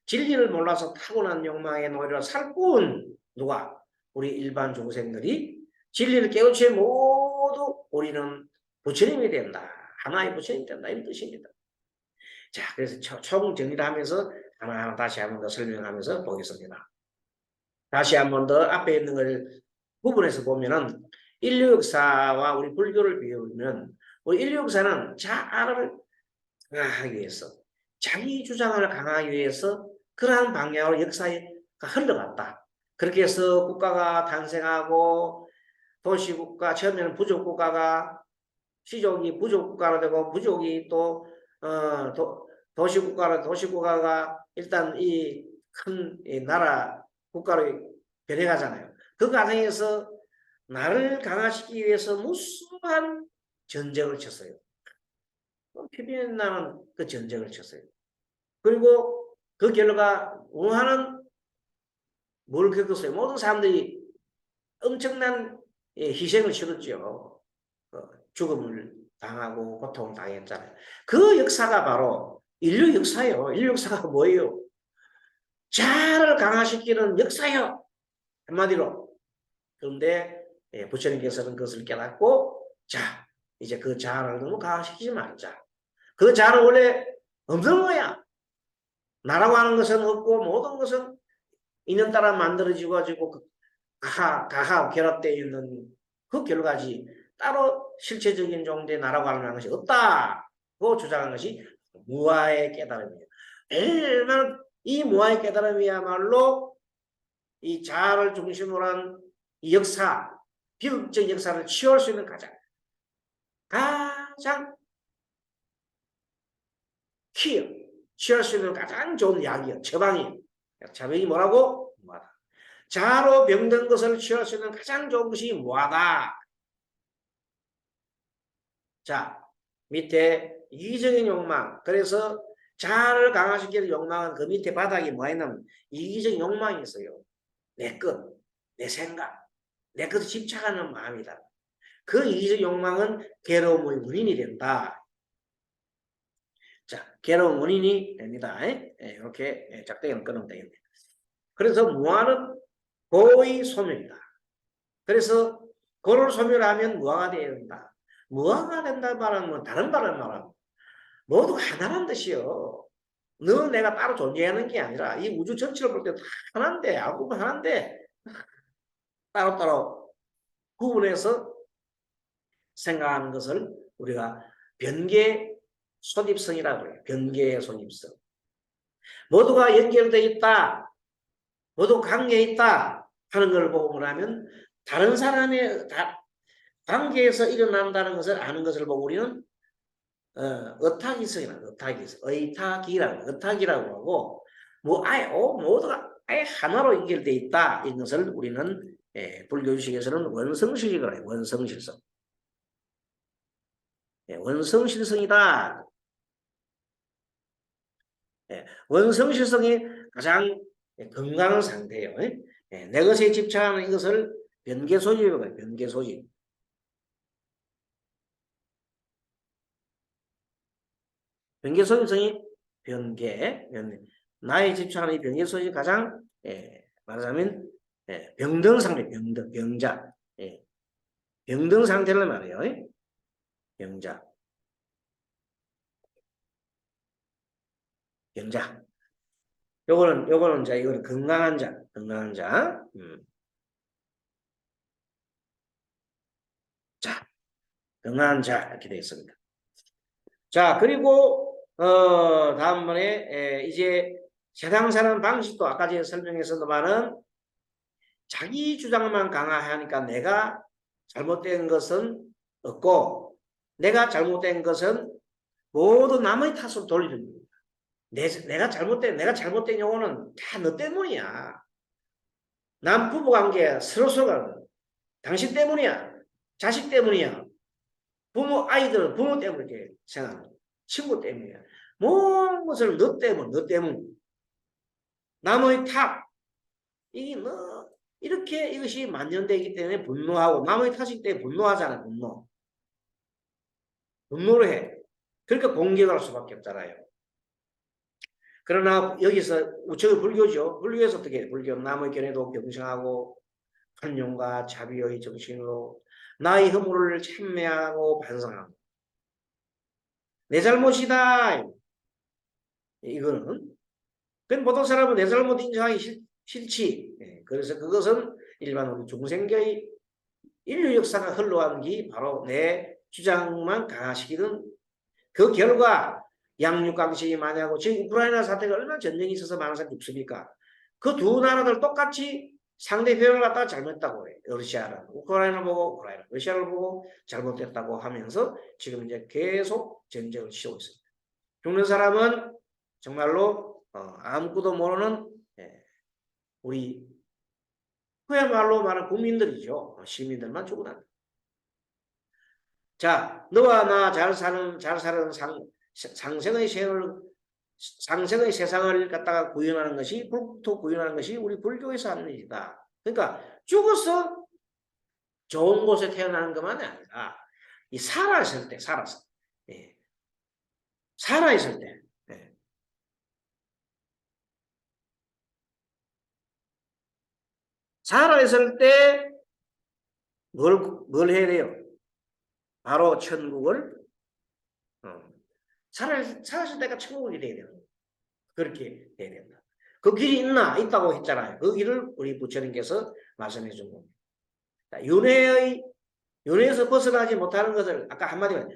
S1: 진리를 몰라서 타고난 욕망에 노예로 살뿐 누가? 우리 일반 중생들이 진리를 깨우치에 모두 우리는 부처님이 된다. 하나의 부처님이 된다. 이런 뜻입니다. 자, 그래서 총 정리를 하면서 하나하나 다시 한 번 더 설명하면서 보겠습니다. 다시 한 번 더 앞에 있는 걸 부분에서 보면은 인류 역사와 우리 불교를 비교하면 우리 인류 역사는 자아를 강화하기 위해서 자기 주장을 강화하기 위해서 그러한 방향으로 역사가 흘러갔다. 그렇게 해서 국가가 탄생하고 도시국가 처음에는 부족국가가 시족이 부족국가로 되고 부족이 또 도시국가가 일단 이 큰 나라 국가로 변해가잖아요. 그 과정에서 나를 강화시키기 위해서 무수한 전쟁을 쳤어요. 피비엔나는 그 전쟁을 쳤어요. 그리고 그 결과 우한은 뭘 겪었어요? 모든 사람들이 엄청난 희생을 치렀죠. 죽음을 당하고 고통을 당했잖아요. 그 역사가 바로 인류 역사예요. 인류 역사가 뭐예요? 자아를 강화시키는 역사요. 한마디로. 그런데 부처님께서는 그것을 깨닫고 자 이제 그 자아를 너무 강화시키지 말자. 그 자아는 원래 없는 거야. 나라고 하는 것은 없고 모든 것은 인연따라 만들어지고 가지고 그 가하 결합되어 있는 그 결과지 따로 실체적인 존재 나라고 하는 것이 없다고 주장하는 것이 무아의 깨달음이에요. 얼마나 이 무아의 깨달음이야말로 이 자아를 중심으로 한 이 역사, 비극적 역사를 치유할 수 있는 가장 치유할 수 있는 가장 좋은 약이요. 처방이. 처방이 뭐라고? 무아다. 자아로 병든 것을 치유할 수 있는 가장 좋은 것이 무아다. 자, 밑에 이기적인 욕망. 그래서 자아를 강화시키는 욕망은 그 밑에 바닥에 뭐가 있냐면 이기적인 욕망이 있어요. 내 것, 내 생각, 내 것에 집착하는 마음이다. 그 이기적 욕망은 괴로움의 원인이 된다. 자, 괴로운 원인이 됩니다. 이렇게 작대기는 끊으면 되겠네요. 그래서 무아는 고의 소멸이다. 그래서 고를 소멸하면 무아가 되어야 된다. 무아가 된다 말하는 건 다른 말을 말하고 모두 하나란 뜻이요. 너 내가 따로 존재하는 게 아니라 이 우주 전체를 볼 때 다 하나인데 알고 보면 하나인데 따로따로 구분해서 생각하는 것을 우리가 변계 소집성이라고 해요. 변계의 소집성. 모두가 연결되어 있다. 모두 관계에 있다 하는 걸 보고 뭐라면 다른 사람의 관계에서 일어난다는 것을 아는 것을 보고 우리는 의탁이성이라고 의탁이라고 하고 뭐 아예 모두가 아예 하나로 연결되어 있다 이런 것을 우리는 불교주식에서는 원성실이라고 해요. 원성실성. 원성실성이다. 원성실성이 가장 건강한 상태예요. 내 것에 집착하는 이것을 변계소집이라고 해요. 변계소집. 변계소집성이 나의 집착하는 이 변계소집이 가장 말하자면 병든 상태, 병자. 병든 상태를 말해요. 병자. 병자. 요거는 건강한 자. 자, 건강한 자 이렇게 되어 있습니다. 자, 그리고 다음번에 이제 세상 사는 방식도 아까 제가 설명했었지만은 자기 주장만 강화하니까 내가 잘못된 것은 없고 내가 잘못된 것은 모두 남의 탓으로 돌리는 겁니다. 내가 잘못된 요거는 다 너 때문이야. 남 부부관계 서로서로가 당신 때문이야. 자식 때문이야. 아이들은 부모 때문에 이렇게 생각합니다. 친구 때문이야. 모든 것을 너 때문. 남의 탓. 이게 이렇게 이것이 만연되기 때문에 분노하고 남의 탓이기 때문에 분노하잖아. 분노를 해. 그러니까 공격할 수밖에 없잖아요. 그러나 여기서 우측의 불교죠. 불교에서 어떻게 해? 불교 남의 견해도 경청하고宽용과 자비의 정신으로 나의 허물을 참회하고 반성하고 내 잘못이다. 이거는 그건 보통 사람은 내 잘못 인정하기 싫지. 그래서 그것은 일반 우리 중생계의 인류 역사가 흘러간 게 바로 내 주장만 강화시키는 그 결과 양육강식이 많이 하고 지금 우크라이나 사태가 얼마나 전쟁이 있어서 많은 사람이 죽습니까? 그 두 나라들 똑같이 상대편을 갖다가 잘못했다고 해요. 러시아는 우크라이나를 보고 러시아를 보고 잘못했다고 하면서 지금 이제 계속 전쟁을 치고 있습니다. 죽는 사람은 정말로 아무것도 모르는 우리 그야말로 말하는 국민들이죠. 시민들만 죽어난다. 자, 너와 나 잘 사는 상생의 세상을 갖다가 구현하는 것이 불토 구현하는 것이 우리 불교에서 하는 일이다. 그러니까 죽어서 좋은 곳에 태어나는 것만이 아니라 이 살아있을 때, 예. 살아있을 때, 예. 살아있을 때 뭘 해야 돼요? 바로 천국을 살아있을 때가 천국이 돼야 돼요. 그렇게 돼야 된다. 그 길이 있다고 했잖아요. 그 길을 우리 부처님께서 말씀해 준 겁니다. 윤회에서 벗어나지 못하는 것을 아까 한마디로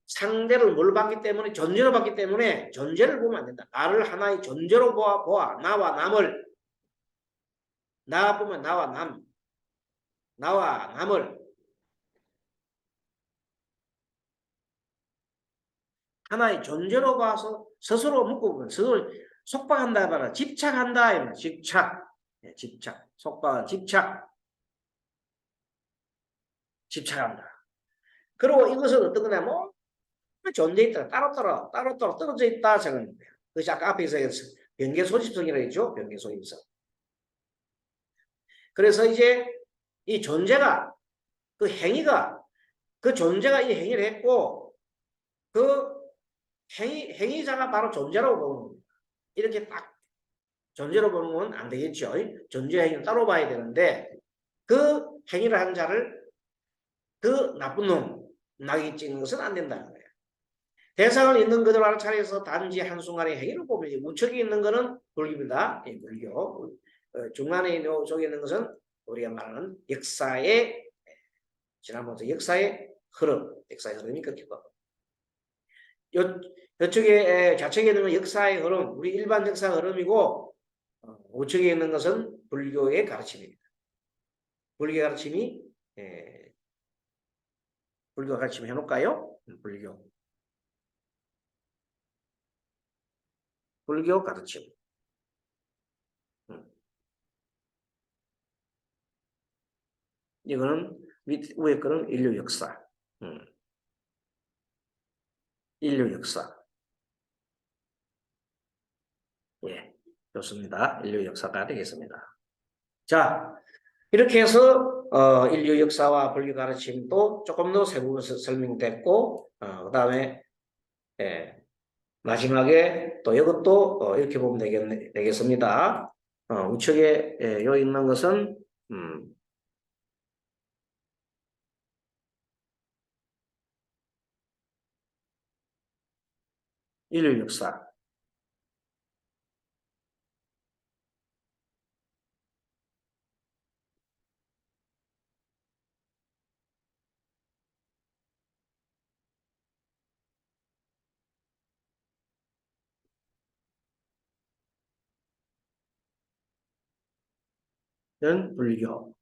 S1: 상대를 뭘 봤기 때문에 존재로 봤기 때문에 존재를 보면 안 된다. 나를 하나의 존재로 보아 나와 남을 나 보면 나와 남을 하나의 존재로 봐서 스스로 묶어보면 스스로 속박한다 말아 집착한다 집착 속박은 집착한다. 그리고 이것은 어떤 거냐 뭐 존재 있다 따로따로 떨어져 있다 저는 거예요. 그것이 아까 앞에서 변개 소집성이라고 했죠. 변개 소집성. 그래서 이제 이 존재가 그 행위가 그 존재가 이 행위를 했고 그 행위자가 바로 존재라고 보는 겁니다. 이렇게 딱 존재로 보는 건 안 되겠죠. 존재 행위를 따로 봐야 되는데 그 행위를 한 자를 그 나쁜 놈 낙이 찍는 것은 안 된다는 거예요. 대상을 있는 그대로 알차려서 단지 한순간의 행위를 보면 우측에 있는 것은 불교입니다. 불교. 중간에 쪽에 있는 것은 우리가 말하는 역사의 지난번부터 역사의 흐름이 그렇게 봐. 이쪽에 좌측에 있는 건 역사의 흐름, 우리 일반 역사 흐름이고 우측에 있는 것은 불교의 가르침입니다. 불교 가르침 해놓을까요? 불교 가르침. 이거는 위에 거는 인류 역사. 인류 역사. 예, 좋습니다. 인류 역사가 되겠습니다. 자, 이렇게 해서 인류 역사와 불교 가르침도 조금 더 세부분 설명됐고, 그 다음에 마지막에 또 이것도 이렇게 보면 되겠습니다. 우측에 여기 있는 것은 인류 역사. 는 불교.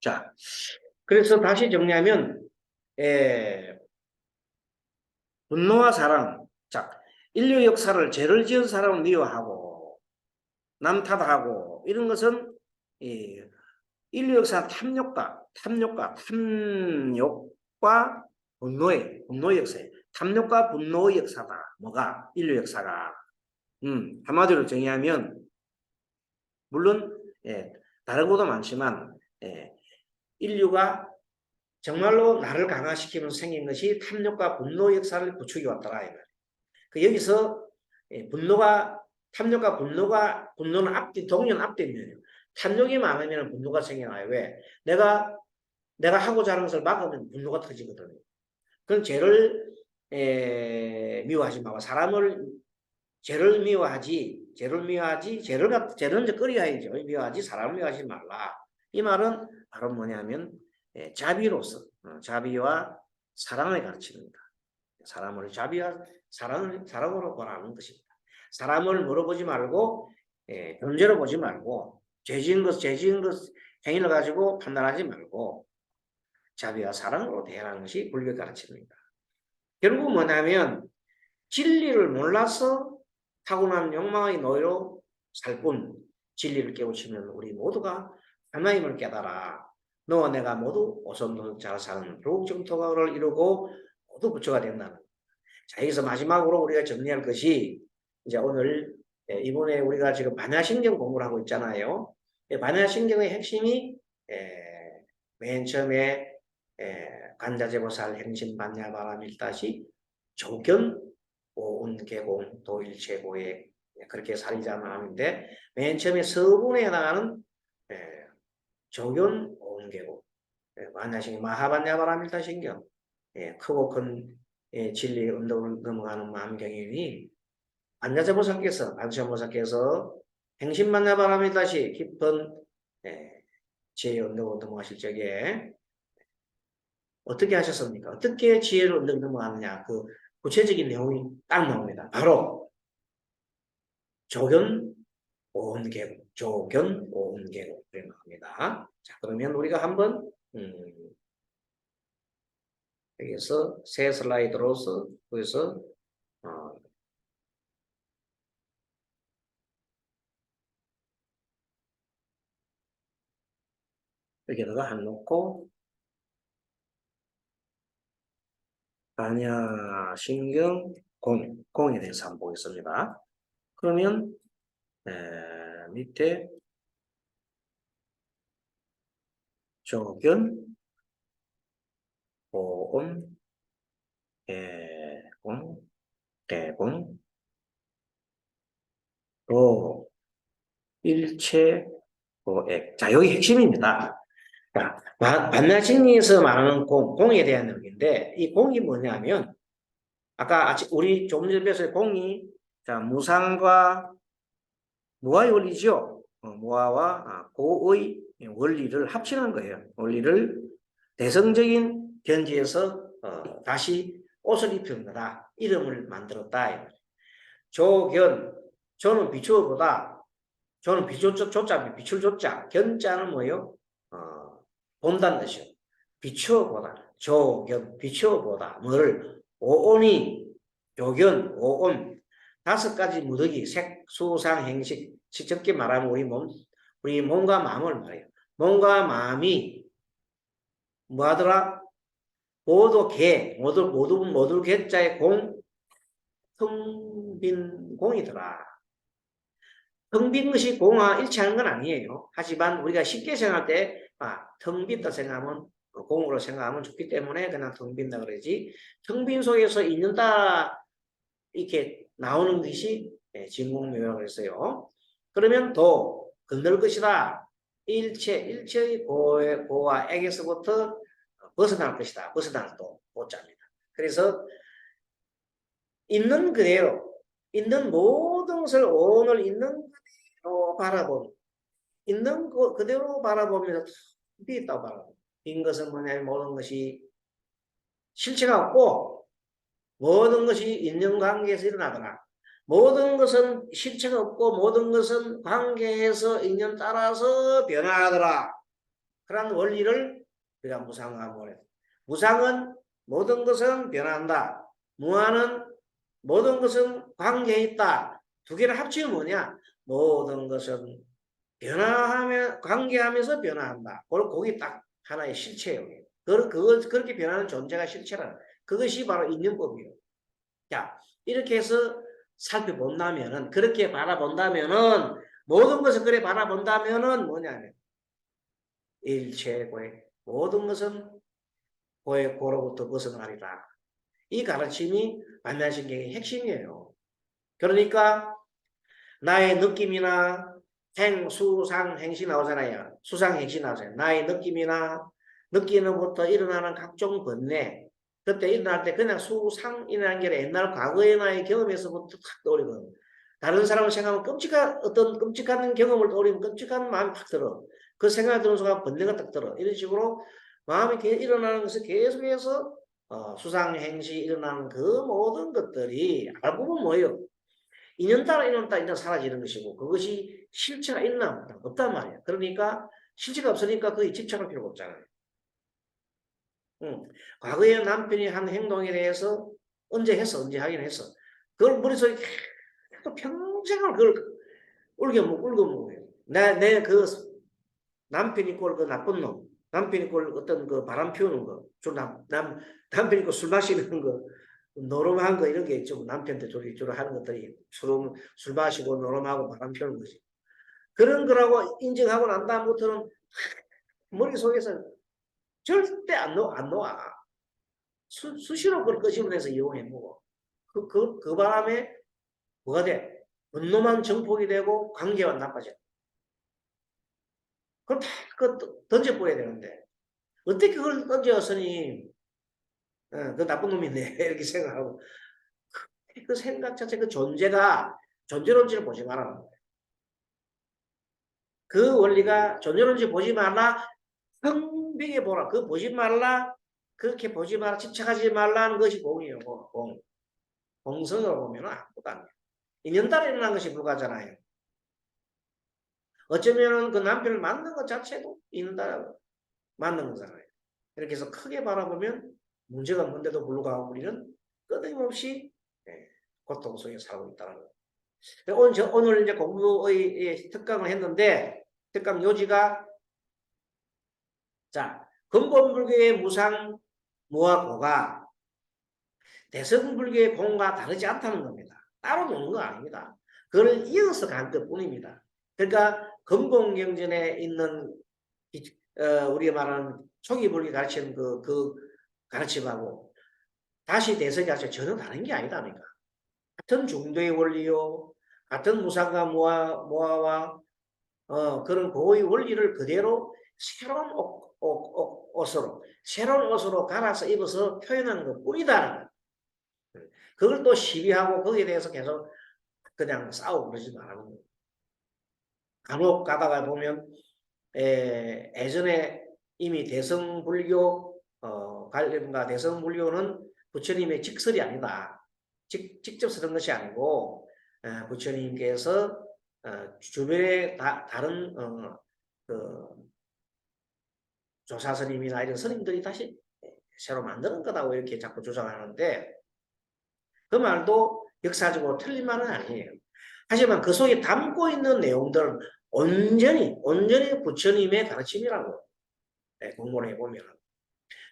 S1: 자, 그래서 다시 정리하면 분노와 사랑. 자, 인류 역사를 죄를 지은 사람을 미워하고 남 탓하고 이런 것은 인류 역사 탐욕과 분노의 역사예요. 탐욕과 분노의 역사다. 뭐가? 인류 역사가. 한마디로 정의하면 물론 다른 것도 많지만 인류가 정말로 나를 강화시키면서 생긴 것이 탐욕과 분노의 역사를 구축해 왔더라. 그 여기서 탐욕과 분노는 동년 앞뒤면이에요. 탐욕이 많으면 분노가 생겨나요. 왜? 내가 하고자 하는 것을 막으면 분노가 터지거든요. 그건 죄를 미워하지 말고 죄를 미워하지 죄는 이제 꺼려야죠. 미워하지 사람을 미워하지 말라. 이 말은 바로 뭐냐면 자비로서 자비와 사랑을 가르칩니다. 사람을 자비와 사랑으로 보라는 것입니다. 사람을 물어보지 말고 존재로 보지 말고 죄지은 것 행위를 가지고 판단하지 말고 자비와 사랑으로 대하는 것이 불교 가르칩니다. 결국 뭐냐면 진리를 몰라서 타고난 욕망의 노예로 살 뿐 진리를 깨우치면 우리 모두가 하나님을 깨달아 너와 내가 모두 오손도손 잘 사는 불국정토를 이루고 모두 부처가 된다는. 자, 여기서 마지막으로 우리가 정리할 것이 이제 오늘 이번에 우리가 지금 반야신경 공부를 하고 있잖아요. 반야신경의 핵심이 맨 처음에 관자재보살 행신 반야바라밀다시 조견 오운계공 도일체고에 그렇게 살이자만 하는데 맨 처음에 서분에 해당하는 조견 오운계공 반야신경 마하반야바라밀다신경 크고 큰 진리의 언덕을 넘어가는 마음경이니 반야자보살께서 반야보살께서 행신반야바람이 다시 깊은 지혜의 언덕으로 넘어가실 적에 어떻게 하셨습니까? 어떻게 지혜를 언덕을 넘어가느냐 그 구체적인 내용이 딱 나옵니다. 바로 조견 오은계곡 조견 오은계곡 이렇게 나옵니다. 자 그러면 우리가 한번 여기서 새 슬라이드로서 여기서 여기다가 한 놓고 반야신경 공에 대해서 한번 보겠습니다. 그러면 밑에 조견 오음 개공 대공 로 일체 고액. 자 여기 핵심입니다. 자, 반야신경에서 말하는 공에 대한 얘기인데 이 공이 뭐냐면 아까 우리 조금 전에 배웠어요. 공이 자 무상과 무아의 원리죠. 무아와 고의 원리를 합치는 거예요. 원리를 대성적인 견지에서 다시 옷을 입힌 거다. 이름을 만들었다. 조견, 조는 비추어보다, 조는 조자, 비출 조자, 견자는 뭐예요? 본다는 뜻이요. 비추어보다, 조견, 비추어보다, 뭐를 오온이, 조견, 오온, 5가지 무더기, 색, 수상, 행식, 직접게 말하면 우리 몸과 마음을 말해요. 몸과 마음이 뭐하더라? 모두 개자의 공, 텅 빈 공이더라. 텅 빈 것이 공과 일치하는 건 아니에요. 하지만 우리가 쉽게 생각할 때, 텅 빈다 생각하면, 공으로 생각하면 좋기 때문에 그냥 텅 빈다 그러지. 텅 빈 속에서 있는다, 이렇게 나오는 것이 진공묘라고 했어요. 그러면 도, 건널 것이다. 일체의 고와 액에서부터 벗어날 것이다. 벗어날 도, 보자입니다. 그래서 있는 그대로, 있는 모든 것을 오늘 있는 그대로 바라보는, 있는 그대로 바라보면서 빈 있다고 바라보는. 빈 것은 뭐냐면 모든 것이 실체가 없고 모든 것이 인연관계에서 일어나더라. 모든 것은 실체가 없고 모든 것은 관계에서 인연 따라서 변화하더라. 그런 원리를 우리가 무상하고 그래요. 무상은 모든 것은 변한다. 무한은 모든 것은 관계에 있다. 두 개를 합치면 뭐냐? 모든 것은 변화하며 관계하면서 변화한다. 거기 딱 하나의 실체예요. 그렇게 변하는 존재가 실체라는 그것이 바로 인연법이에요. 자, 이렇게 해서 살펴본다면은 그렇게 바라본다면은 모든 것을 그래 바라본다면은 뭐냐면 일체고의 모든 것은 고로부터 벗어나리라. 이 가르침이 반야신경의 핵심이에요. 그러니까 나의 느낌이나 수상, 행시 나오잖아요. 수상, 행시 나오잖아요. 나의 느낌이나 느끼는부터 일어나는 각종 번뇌. 그때 일어날 때 그냥 수상이라는 게 옛날 과거의 나의 경험에서부터 탁 떠오르거든. 다른 사람을 생각하면 어떤 끔찍한 경험을 떠올리면 끔찍한 마음이 팍 들어. 그 생각이 드는 순간 번뇌가 딱 들어. 이런 식으로 마음이 일어나는 것을 계속해서 수상, 행시 일어나는 그 모든 것들이 알고 보면 뭐예요? 인연 따라 인연 사라지는 것이고 그것이 실체가 있나 없단 말이야. 그러니까 실체가 없으니까 거의 집착할 필요가 없잖아요. 응. 과거에 남편이 한 행동에 대해서 언제 하긴 했어. 그걸 머릿속에 계속 평생을 그걸 울겨먹어요. 내 남편이 꼴 그 나쁜 놈, 남편이 꼴 어떤 그 바람 피우는 거, 남편이 꼴술 마시는 거, 노름한 거 이런 게 좀 남편한테 주로 하는 것들이 술 마시고 노름하고 바람 피우는 거지. 그런 거라고 인정하고 난 다음부터는 머릿속에서 절대 안 놓아. 수시로 그걸 끄집어내서 이용해보고. 그 바람에 뭐가 돼? 분노만 정폭이 되고 관계가 나빠져. 그럼 다 던져버려야 되는데. 어떻게 그걸 던졌으니, 그 나쁜 놈이네. 이렇게 생각하고. 그 생각 자체, 그 존재론지를 보지 마라. 그 원리가 존재론지 보지 말라. 성벽에 보라. 그 보지 말라. 그렇게 보지 마라. 집착하지 말라는 것이 공이에요. 공. 공성으로 보면 아무것도 안 돼. 인연 따라 일어난 것이 불가잖아요. 어쩌면 그 남편을 만든 것 자체도 인연 따라 만든 거잖아요. 이렇게 해서 크게 바라보면 문제가 없는데도 불구하고 우리는 끊임없이 고통 속에 살고 있다는 거예요. 오늘 이제 공부의 특강을 했는데 특강 요지가 자 근본불교의 무상 무화고가 대성불교의 공과 다르지 않다는 겁니다. 따로 노는 거 아닙니다. 그걸 이어서 간 것뿐입니다. 그러니까 근본경전에 있는 우리가 말하는 초기불교 가르치는 그 가르침하고 다시 대성이 가르쳐 전혀 다른 게 아니다니까. 같은 중도의 원리요, 같은 무상과 무아와 그런 고의 원리를 그대로 새로운 옷으로 갈아서 입어서 표현하는 것 뿐이다는 거. 그걸 또 시비하고 거기에 대해서 계속 그냥 싸우고 그러지 말라는 거예요. 간혹 가다가 보면 예전에 이미 대성불교 관련과 대성불교는 부처님의 직설이 아니다. 직접 쓰는 것이 아니고 부처님께서 주변에 다른 그 조사스님이나 이런 스님들이 다시 새로 만드는 거다고 이렇게 자꾸 주장하는데 그 말도 역사적으로 틀린 말은 아니에요. 하지만 그 속에 담고 있는 내용들은 온전히 부처님의 가르침이라고 공부를 해보면.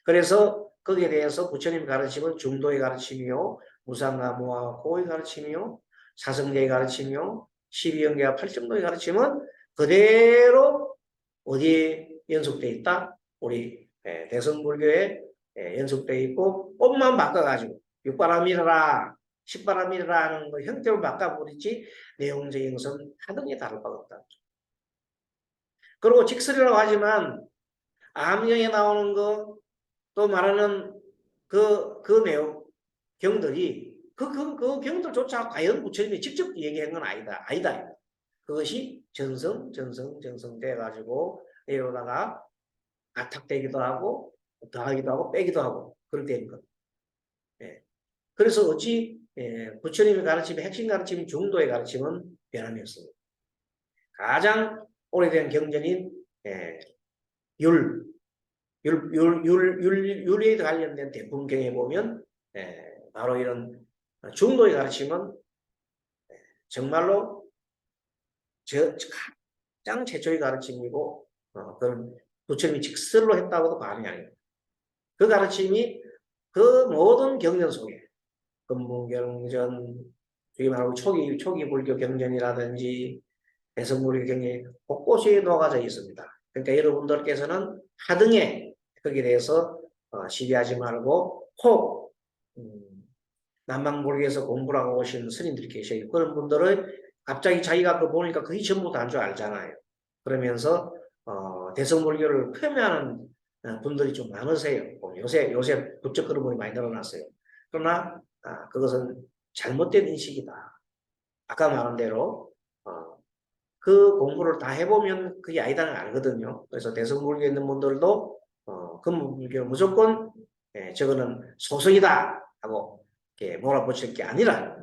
S1: 그래서 거기에 대해서 부처님 가르침은 중도의 가르침이요, 무상과 무아 고의 가르침이요, 사성제의 가르침이요, 12연계와 8정도의 가르침은 그대로 어디에 연속되어 있다? 우리 대성불교에 연속되어 있고 옷만 바꿔가지고 육바람이라 식바람이라는 거 형태로 바꿔버리지 내용적인 것은 하등이 다를 바가 없다. 그리고 직설이라고 하지만 암경에 나오는 거 또 말하는 그 내용 경들이 그 경들조차 과연 부처님이 직접 얘기한 건 아니다. 그것이 전성 돼가지고 이러다가 가탁되기도 하고 더하기도 하고 빼기도 하고 그렇게 되는 것. 그래서 어찌 부처님의 가르침의 핵심 가르침인 중도의 가르침은 변함이 없습니다. 가장 오래된 경전인 윤리에 관련된 대품경에 보면 바로 이런 중도의 가르침은 정말로 가장 최초의 가르침이고 그런 부처님이 직설로 했다고도 과언이 아닙니다. 그 가르침이 그 모든 경전 속에 근본경전, 저기 말하고 초기 불교 경전이라든지 대성불교 경전이 곳곳이 녹아져 있습니다. 그러니까 여러분들께서는 하등에 거기에 대해서 시비하지 말고 혹 남방불교에서 공부를 하고 오신 스님들이 계셔요. 그런 분들은 갑자기 자기가 그 보니까 거의 전부 다 한 줄 알잖아요. 그러면서 대성불교를 폄훼하는 분들이 좀 많으세요. 요새 부쩍 그런 분이 많이 늘어났어요. 그러나 그것은 잘못된 인식이다. 아까 말한 대로 그 공부를 다 해보면 그게 아니다는 걸 알거든요. 그래서 대성불교에 있는 분들도 근본불교 무조건 저거는 소성이다 하고 이렇게 몰아붙일 게 아니라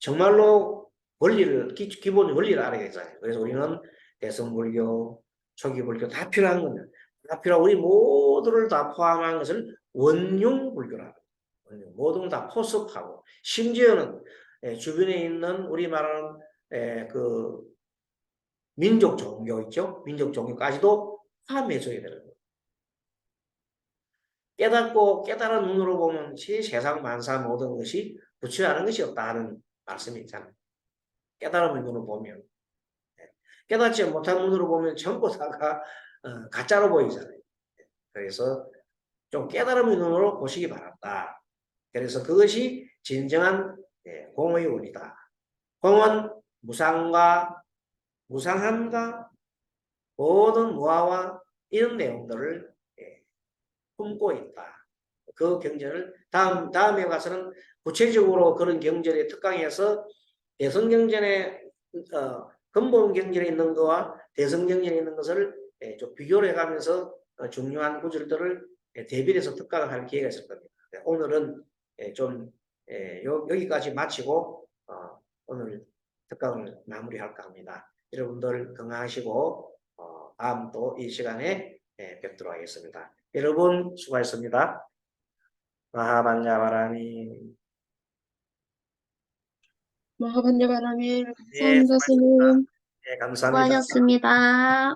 S1: 정말로 원리를 기본 원리를 알아야 되잖아요. 그래서 우리는 대성불교, 초기불교 다 필요한 겁니다. 다 필요한 우리 모두를 다 포함한 것을 원흉불교라고. 모든 걸 다 포섭하고 심지어는 주변에 있는 우리 말하는 그 민족 종교 있죠? 민족 종교까지도 포함해줘야 되는 거예요. 깨닫고 깨달은 눈으로 보면 세상 만사 모든 것이 부처하는 것이 없다는 말씀이 있잖아요. 깨달은 눈으로 보면 깨닫지 못한 눈으로 보면 전부 다가 가짜로 보이잖아요. 그래서 좀 깨달음의 눈으로 보시기 바랍니다. 그래서 그것이 진정한 공의 원이다. 공은 무상함과 모든 무아와 이런 내용들을 품고 있다. 그 경전을 다음에 가서는 구체적으로 그런 경전에 특강해서 대성경전에 근본 경전에 있는 것과 대성경전에 있는 것을 좀 비교를 해가면서 중요한 구절들을 대비해서 특강을 할 기회가 있을 겁니다. 오늘은 좀 여기까지 마치고 오늘 특강을 마무리할까 합니다. 여러분들 건강하시고 다음 또 이 시간에 뵙도록 하겠습니다. 여러분 수고하셨습니다. 마하반야바라니.
S2: 마하반야바라미
S1: 네,
S2: 감사합니다,
S1: 수고하셨습니다.
S2: 스님.
S1: 네, 감사합니다.
S2: 수고하셨습니다.